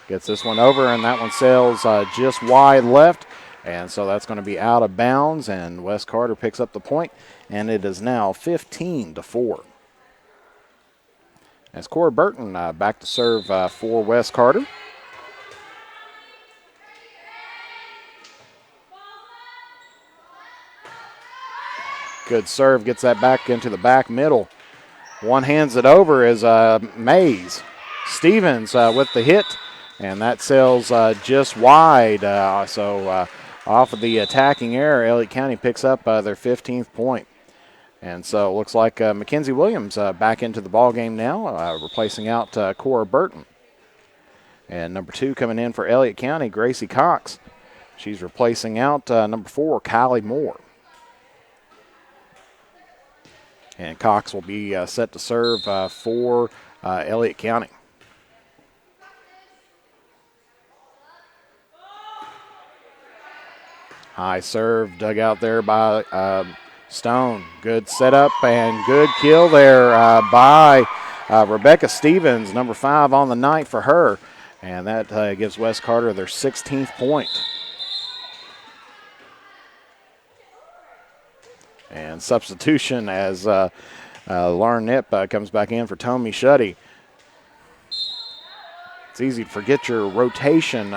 Gets this one over, and that one sails just wide left. And so that's going to be out of bounds, and West Carter picks up the point, and it is now 15-4. As Cora Burton back to serve for West Carter. Good serve, gets that back into the back middle. One hands it over as Mays. Stevens with the hit, and that sails just wide. So off of the attacking error, Elliott County picks up their 15th point. And so it looks like Mackenzie Williams back into the ball game now, replacing out Cora Burton. And number 2 coming in for Elliott County, Gracie Cox. She's replacing out number 4, Kylie Moore. And Cox will be set to serve for Elliott County. High serve dug out there by Stone. Good setup and good kill there by Rebecca Stevens, number 5 on the night for her. And that gives West Carter their 16th point. And substitution as Lauren Nip comes back in for Tommy Shuddy. It's easy to forget your rotation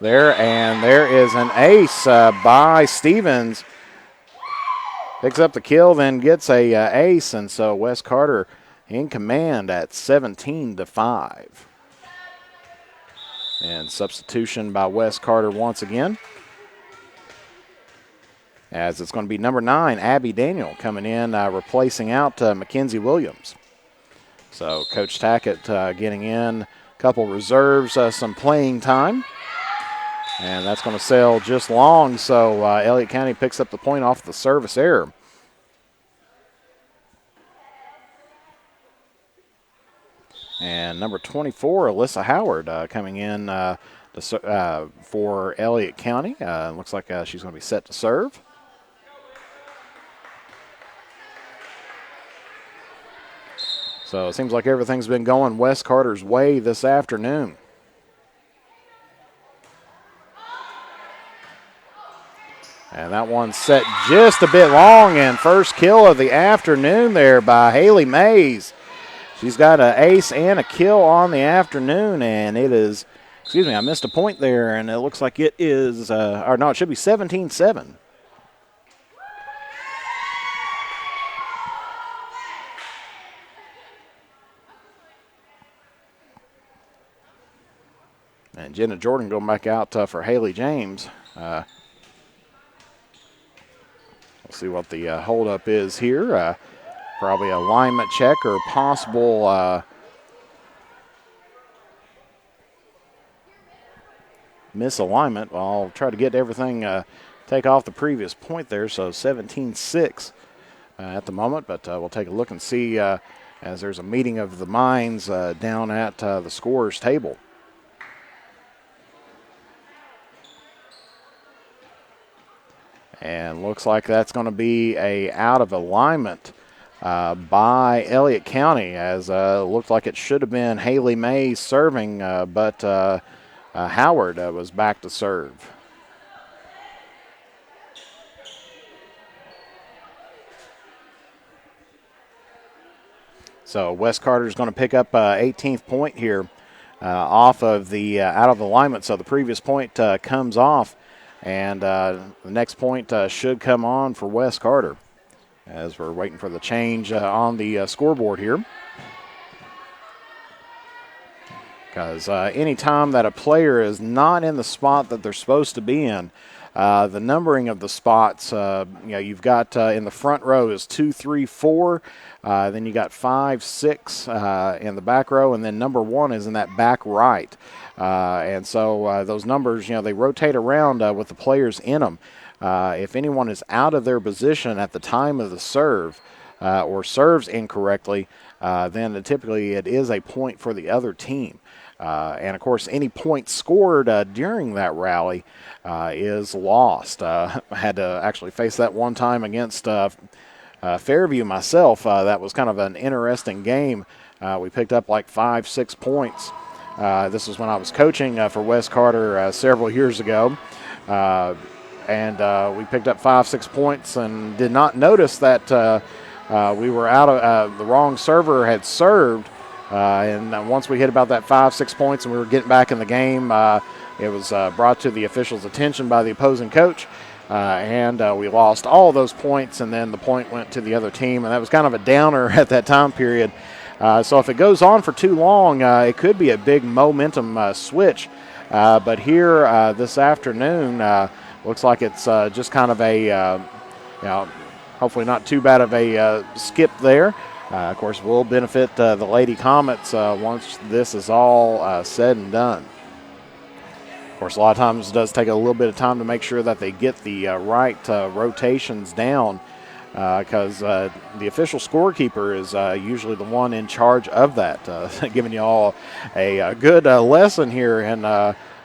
there. And there is an ace by Stevens. Picks up the kill, then gets a ace. And so West Carter in command at 17-5. And substitution by West Carter once again, as it's going to be number 9, Abby Daniel, coming in, replacing out Mackenzie Williams. So Coach Tackett getting in a couple reserves, some playing time. And that's going to sail just long, so Elliott County picks up the point off the service error. And number 24, Alyssa Howard, coming in for Elliott County. Looks like she's going to be set to serve. So it seems like everything's been going West Carter's way this afternoon. And that one set just a bit long, and first kill of the afternoon there by Haley Mays. She's got an ace and a kill on the afternoon, and it is, excuse me, I missed a point there, and it looks like it is, or no, it should be 17-7. And Jenna Jordan going back out for Haley James. We'll see what the holdup is here. Probably a alignment check or possible misalignment. Well, I'll try to get everything, take off the previous point there. So 17-6 at the moment, but we'll take a look and see as there's a meeting of the minds down at the scorer's table. And looks like that's going to be a out of alignment by Elliott County, as looked like it should have been Haley Mays serving, but Howard was back to serve. So West Carter's going to pick up 18th point here off of the out of alignment. So the previous point comes off. And the next point should come on for West Carter as we're waiting for the change on the scoreboard here. Because any time that a player is not in the spot that they're supposed to be in, the numbering of the spots, you've got in the front row is 2, 3, 4. Then you got 5, 6 in the back row, and then number 1 is in that back right. And so those numbers, they rotate around with the players in them. If anyone is out of their position at the time of the serve or serves incorrectly, then typically it is a point for the other team. And, of course, any point scored during that rally is lost. I had to actually face that one time against Fairview myself. That was kind of an interesting game. We picked up like 5-6 points. This was when I was coaching for West Carter several years ago. And we picked up 5-6 points and did not notice that we were out of the wrong server had served. And once we hit about that 5-6 points and we were getting back in the game, it was brought to the officials' attention by the opposing coach. And we lost all those points, and then the point went to the other team. And that was kind of a downer at that time period. So if it goes on for too long, it could be a big momentum switch. But here this afternoon, looks like it's just kind of a, hopefully not too bad of a skip there. Of course, will benefit the Lady Comets once this is all said and done. Of course, a lot of times it does take a little bit of time to make sure that they get the right rotations down because the official scorekeeper is usually the one in charge of that, giving you all a good lesson here in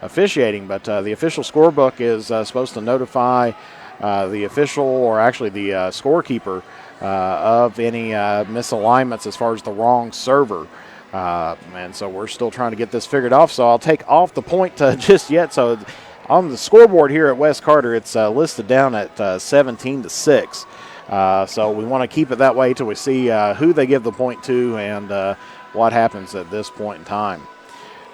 officiating. But the official scorebook is supposed to notify the official, or actually the scorekeeper, of any misalignments as far as the wrong server. And so we're still trying to get this figured off. So I'll take off the point just yet. So on the scoreboard here at West Carter, it's listed down at 17-6. So we want to keep it that way till we see who they give the point to and what happens at this point in time.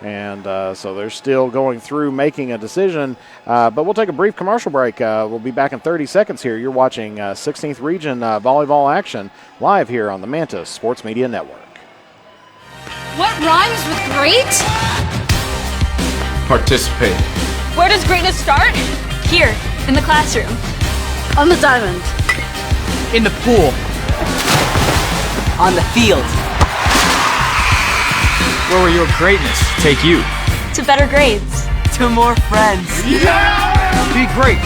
And so they're still going through making a decision. But we'll take a brief commercial break. We'll be back in 30 seconds here. You're watching 16th Region volleyball action live here on the Mantis Sports Media Network. What rhymes with great? Participate. Where does greatness start? Here, in the classroom. On the diamond. In the pool. On the field. Where will your greatness take you? To better grades. To more friends. Be great.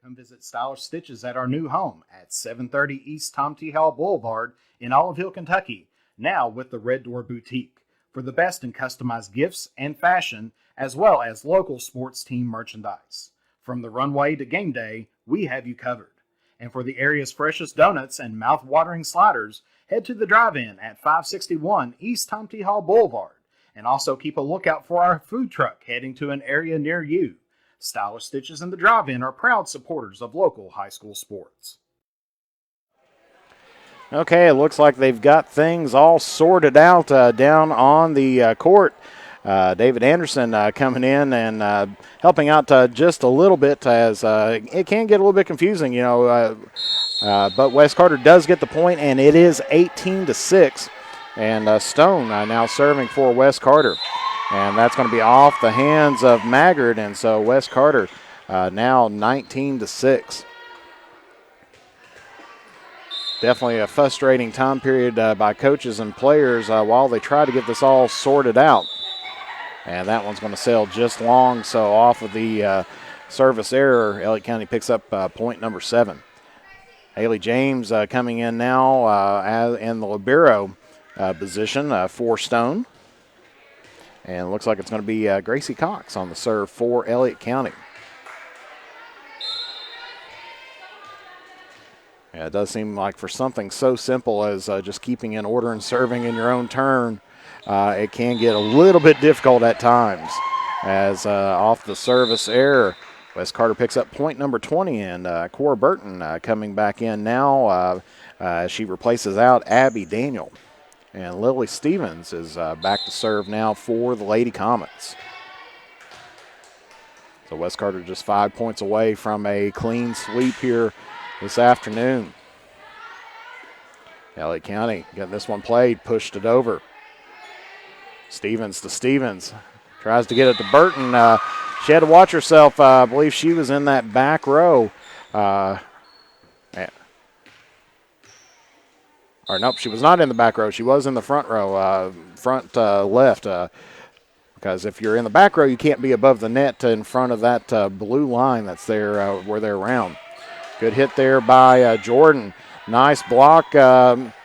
Come visit Stylish Stitches at our new home at 730 East Tom T. Hall Boulevard in Olive Hill, Kentucky, now with the Red Door Boutique, for the best in customized gifts and fashion, as well as local sports team merchandise. From the runway to game day, we have you covered. And for the area's freshest donuts and mouth-watering sliders, head to the drive-in at 561 East Tom T. Hall Boulevard. And also keep a lookout for our food truck heading to an area near you. Stylish Stitches and the drive-in are proud supporters of local high school sports. Okay, it looks like they've got things all sorted out down on the court. David Anderson coming in and helping out just a little bit, as it can get a little bit confusing, but West Carter does get the point, and it is 18-6. And Stone now serving for West Carter. And that's going to be off the hands of Maggard, and so West Carter now 19-6. Definitely a frustrating time period by coaches and players while they try to get this all sorted out. And that one's going to sail just long, so off of the service error, Elliott County picks up point number 7. Haley James coming in now in the libero position for Stone. And it looks like it's going to be Gracie Cox on the serve for Elliott County. Yeah, it does seem like for something so simple as just keeping in order and serving in your own turn, it can get a little bit difficult at times. As off the service error, West Carter picks up point number 20, and Cora Burton coming back in now. She replaces out Abby Daniel. And Lily Stevens is back to serve now for the Lady Comets. So West Carter just 5 points away from a clean sweep here this afternoon. Elliott County getting this one played, pushed it over. Stevens to Stevens. Tries to get it to Burton. She had to watch herself. I believe she was in that back row. Or nope, she was not in the back row. She was in the front row, front left. Because because if you're in the back row, you can't be above the net in front of that blue line that's there where they're around. Good hit there by Jordan. Nice block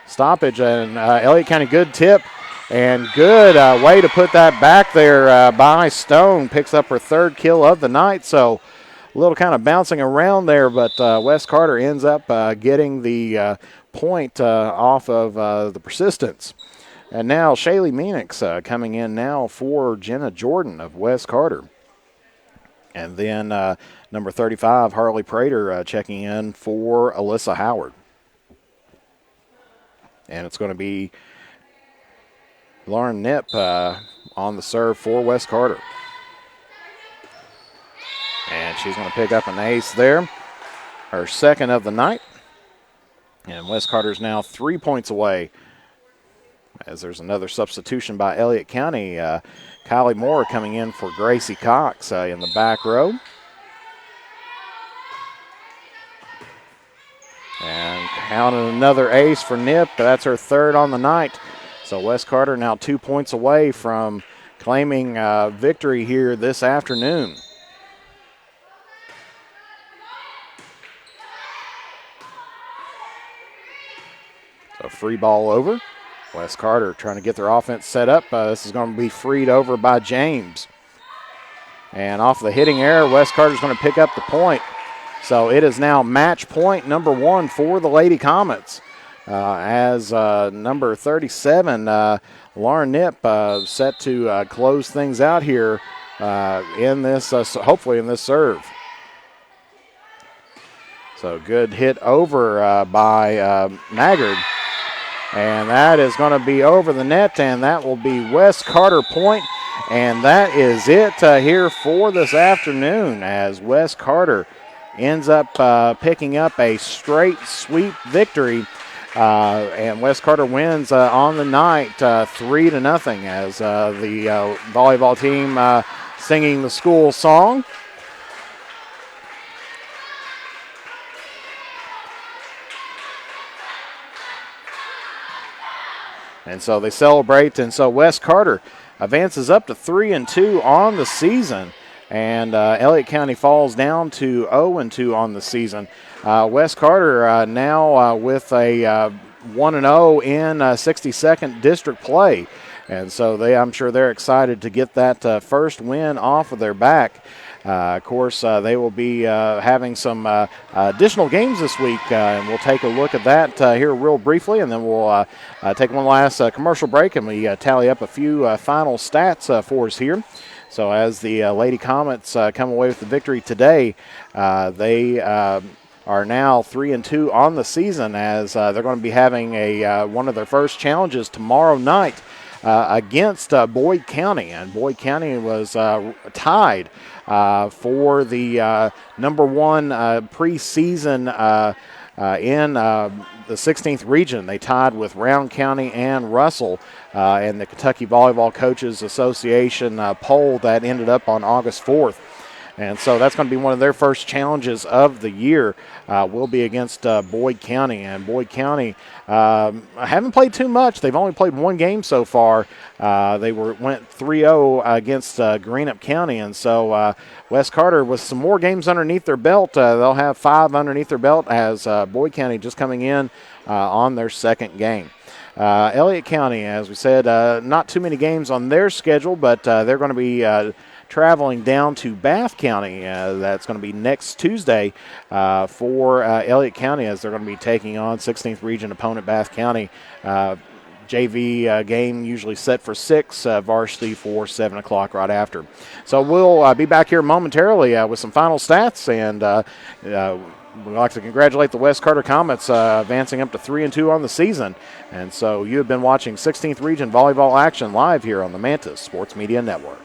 stoppage, and Elliott County good tip. And good way to put that back there by Stone. Picks up her third kill of the night. So a little kind of bouncing around there, but Wes Carter ends up getting the point off of the persistence. And now Shaylee Meanix coming in now for Jenna Jordan of Wes Carter. And then number 35, Harley Prater, checking in for Alyssa Howard. And it's going to be Lauren Knipp on the serve for Wes Carter. And she's going to pick up an ace there, her second of the night. And Wes Carter's now 3 points away, as there's another substitution by Elliott County. Kylie Moore coming in for Gracie Cox in the back row. And counting another ace for Knipp. That's her third on the night. So Wes Carter now 2 points away from claiming victory here this afternoon. So free ball over. Wes Carter trying to get their offense set up. This is going to be freed over by James. And off the hitting error, Wes Carter's going to pick up the point. So it is now match point number 1 for the Lady Comets. As number 37, Lauren Knipp, set to close things out here in this, hopefully in this serve. So good hit over by Maggard. And that is going to be over the net, and that will be Wes Carter point. And that is it here for this afternoon, as Wes Carter ends up picking up a straight sweep victory. And Wes Carter wins on the night 3-0, as the volleyball team singing the school song. And so they celebrate, and so Wes Carter advances up to 3-2 on the season, and Elliott County falls down to 0-2 on the season. Wes Carter now with a 1-0 in 62nd district play, and so I'm sure they're excited to get that first win off of their back. Of course, they will be having some additional games this week, and we'll take a look at that here real briefly, and then we'll take one last commercial break, and we tally up a few final stats for us here. So as the Lady Comets come away with the victory today, they are now 3-2 on the season, as they're going to be having one of their first challenges tomorrow night against Boyd County, and Boyd County was tied for the number 1 preseason in the 16th region. They tied with Round County and Russell in the Kentucky Volleyball Coaches Association poll that ended up on August 4th. And so that's going to be one of their first challenges of the year, will be against Boyd County. And Boyd County haven't played too much. They've only played one game so far. They went 3-0 against Greenup County. And so Wes Carter, with some more games underneath their belt, they'll have 5 underneath their belt, as Boyd County just coming in on their second game. Elliott County, as we said, not too many games on their schedule, but they're going to be traveling down to Bath County. That's going to be next Tuesday for Elliott County, as they're going to be taking on 16th region opponent Bath County. JV game usually set for 6, varsity for 7 o'clock right after. So we'll be back here momentarily with some final stats, and we'd like to congratulate the Wes Carter Comets advancing up to 3-2 on the season. And so you have been watching 16th Region Volleyball action live here on the Mantis Sports Media Network.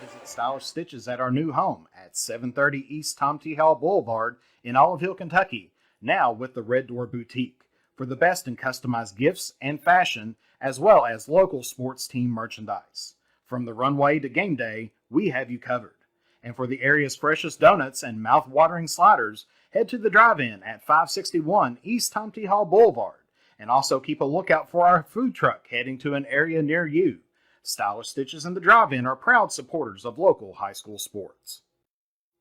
Visit Stylish Stitches at our new home at 730 East Tom T. Howell Boulevard in Olive Hill, Kentucky, now with the Red Door Boutique, for the best in customized gifts and fashion, as well as local sports team merchandise. From the runway to game day, we have you covered. And for the area's freshest donuts and mouth-watering sliders, head to the drive-in at 561 East Tom T. Hall Boulevard. And also keep a lookout for our food truck heading to an area near you. Stylish Stitches and the Drive-In are proud supporters of local high school sports.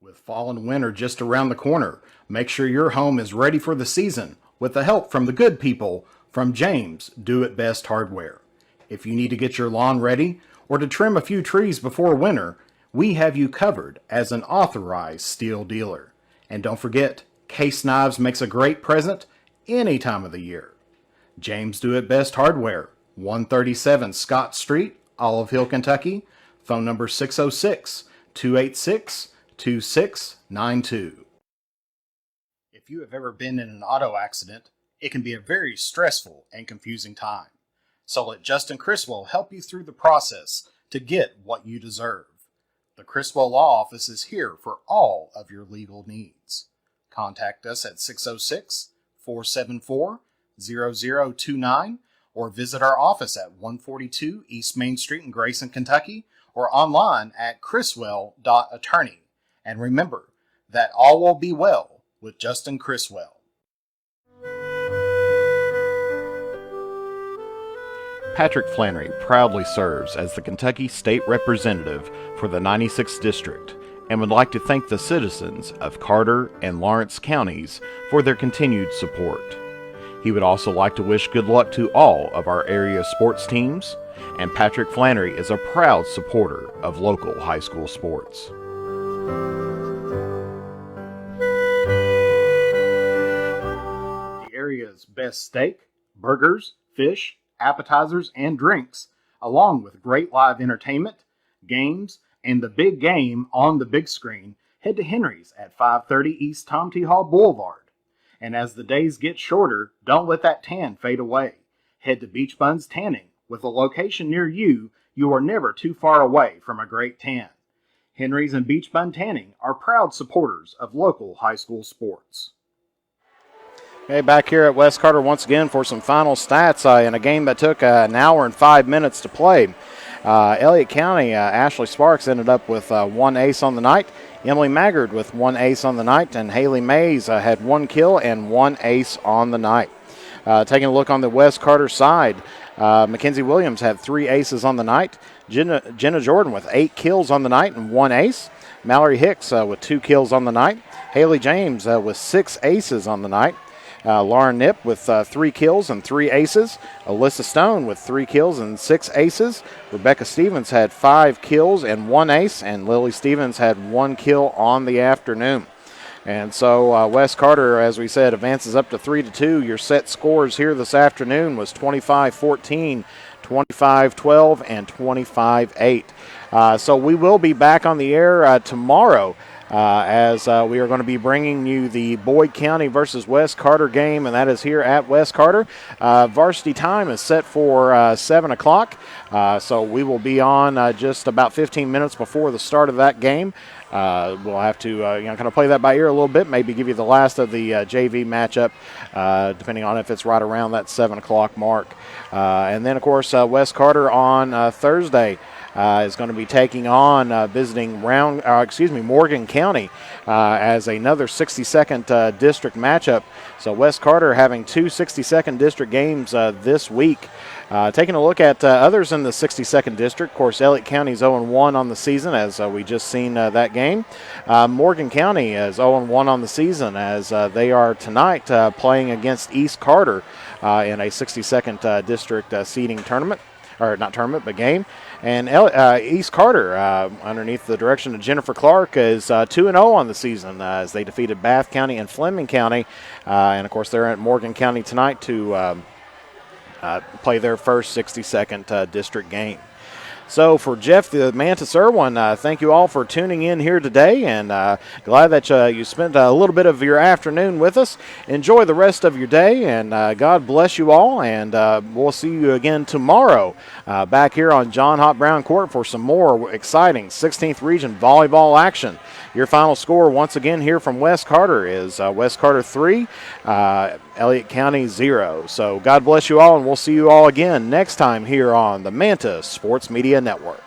With fall and winter just around the corner, make sure your home is ready for the season with the help from the good people from James Do It Best Hardware. If you need to get your lawn ready or to trim a few trees before winter, we have you covered as an authorized steel dealer. And don't forget, Case Knives makes a great present any time of the year. James Do It Best Hardware, 137 Scott Street, Olive Hill, Kentucky. Phone number 606-286-2692. If you have ever been in an auto accident, it can be a very stressful and confusing time. So let Justin Criswell help you through the process to get what you deserve. The Criswell Law Office is here for all of your legal needs. Contact us at 606-474-0029 or visit our office at 142 East Main Street in Grayson, Kentucky, or online at criswell.attorney. And remember that all will be well with Justin Criswell. Patrick Flannery proudly serves as the Kentucky State Representative for the 96th District and would like to thank the citizens of Carter and Lawrence counties for their continued support. He would also like to wish good luck to all of our area sports teams, and Patrick Flannery is a proud supporter of local high school sports. The area's best steak, burgers, fish, appetizers, and drinks, along with great live entertainment, games, and the big game on the big screen, head to Henry's at 530 East Tom T. Hall Boulevard. And as the days get shorter, don't let that tan fade away. Head to Beach Buns Tanning. With a location near you, you are never too far away from a great tan. Henry's and Beach Bun Tanning are proud supporters of local high school sports. Okay, back here at West Carter once again for some final stats in a game that took an hour and 5 minutes to play. Elliott County, Ashley Sparks ended up with one ace on the night. Emily Maggard with one ace on the night, and Haley Mays had one kill and one ace on the night. Taking a look on the West Carter side, Mackenzie Williams had 3 aces on the night. Jenna Jordan with 8 kills on the night and 1 ace. Mallory Hicks with 2 kills on the night. Haley James with 6 aces on the night. Lauren Knipp with 3 kills and 3 aces. Alyssa Stone with 3 kills and 6 aces. Rebecca Stevens had 5 kills and 1 ace. And Lily Stevens had 1 kill on the afternoon. And so West Carter, as we said, advances up to 3-2. Your set scores here this afternoon was 25-14, 25-12, and 25-8. So we will be back on the air tomorrow. As we are going to be bringing you the Boyd County versus West Carter game, and that is here at West Carter. Varsity time is set for 7 o'clock, so we will be on just about 15 minutes before the start of that game. We'll have to kind of play that by ear a little bit, maybe give you the last of the JV matchup, depending on if it's right around that 7 o'clock mark. And then, of course, West Carter on Thursday is going to be taking on visiting Morgan County as another 62nd district matchup. So West Carter having 2 62nd district games this week. Taking a look at others in the 62nd district, of course, Elliott County is 0-1 on the season, as we just seen that game. Morgan County is 0-1 on the season, as they are tonight playing against East Carter in a 62nd district seeding tournament. Or not tournament, but game. And East Carter, underneath the direction of Jennifer Clark, is 2-0 on the season as they defeated Bath County and Fleming County. And, of course, they're at Morgan County tonight to play their first 62nd district game. So for Jeff the Mantis Irwin, thank you all for tuning in here today, and glad that you spent a little bit of your afternoon with us. Enjoy the rest of your day, and God bless you all, and we'll see you again tomorrow back here on John Hott Brown Court for some more exciting 16th Region volleyball action. Your final score once again here from West Carter is West Carter 3, Elliott County 0. So God bless you all, and we'll see you all again next time here on the Manta Sports Media Network.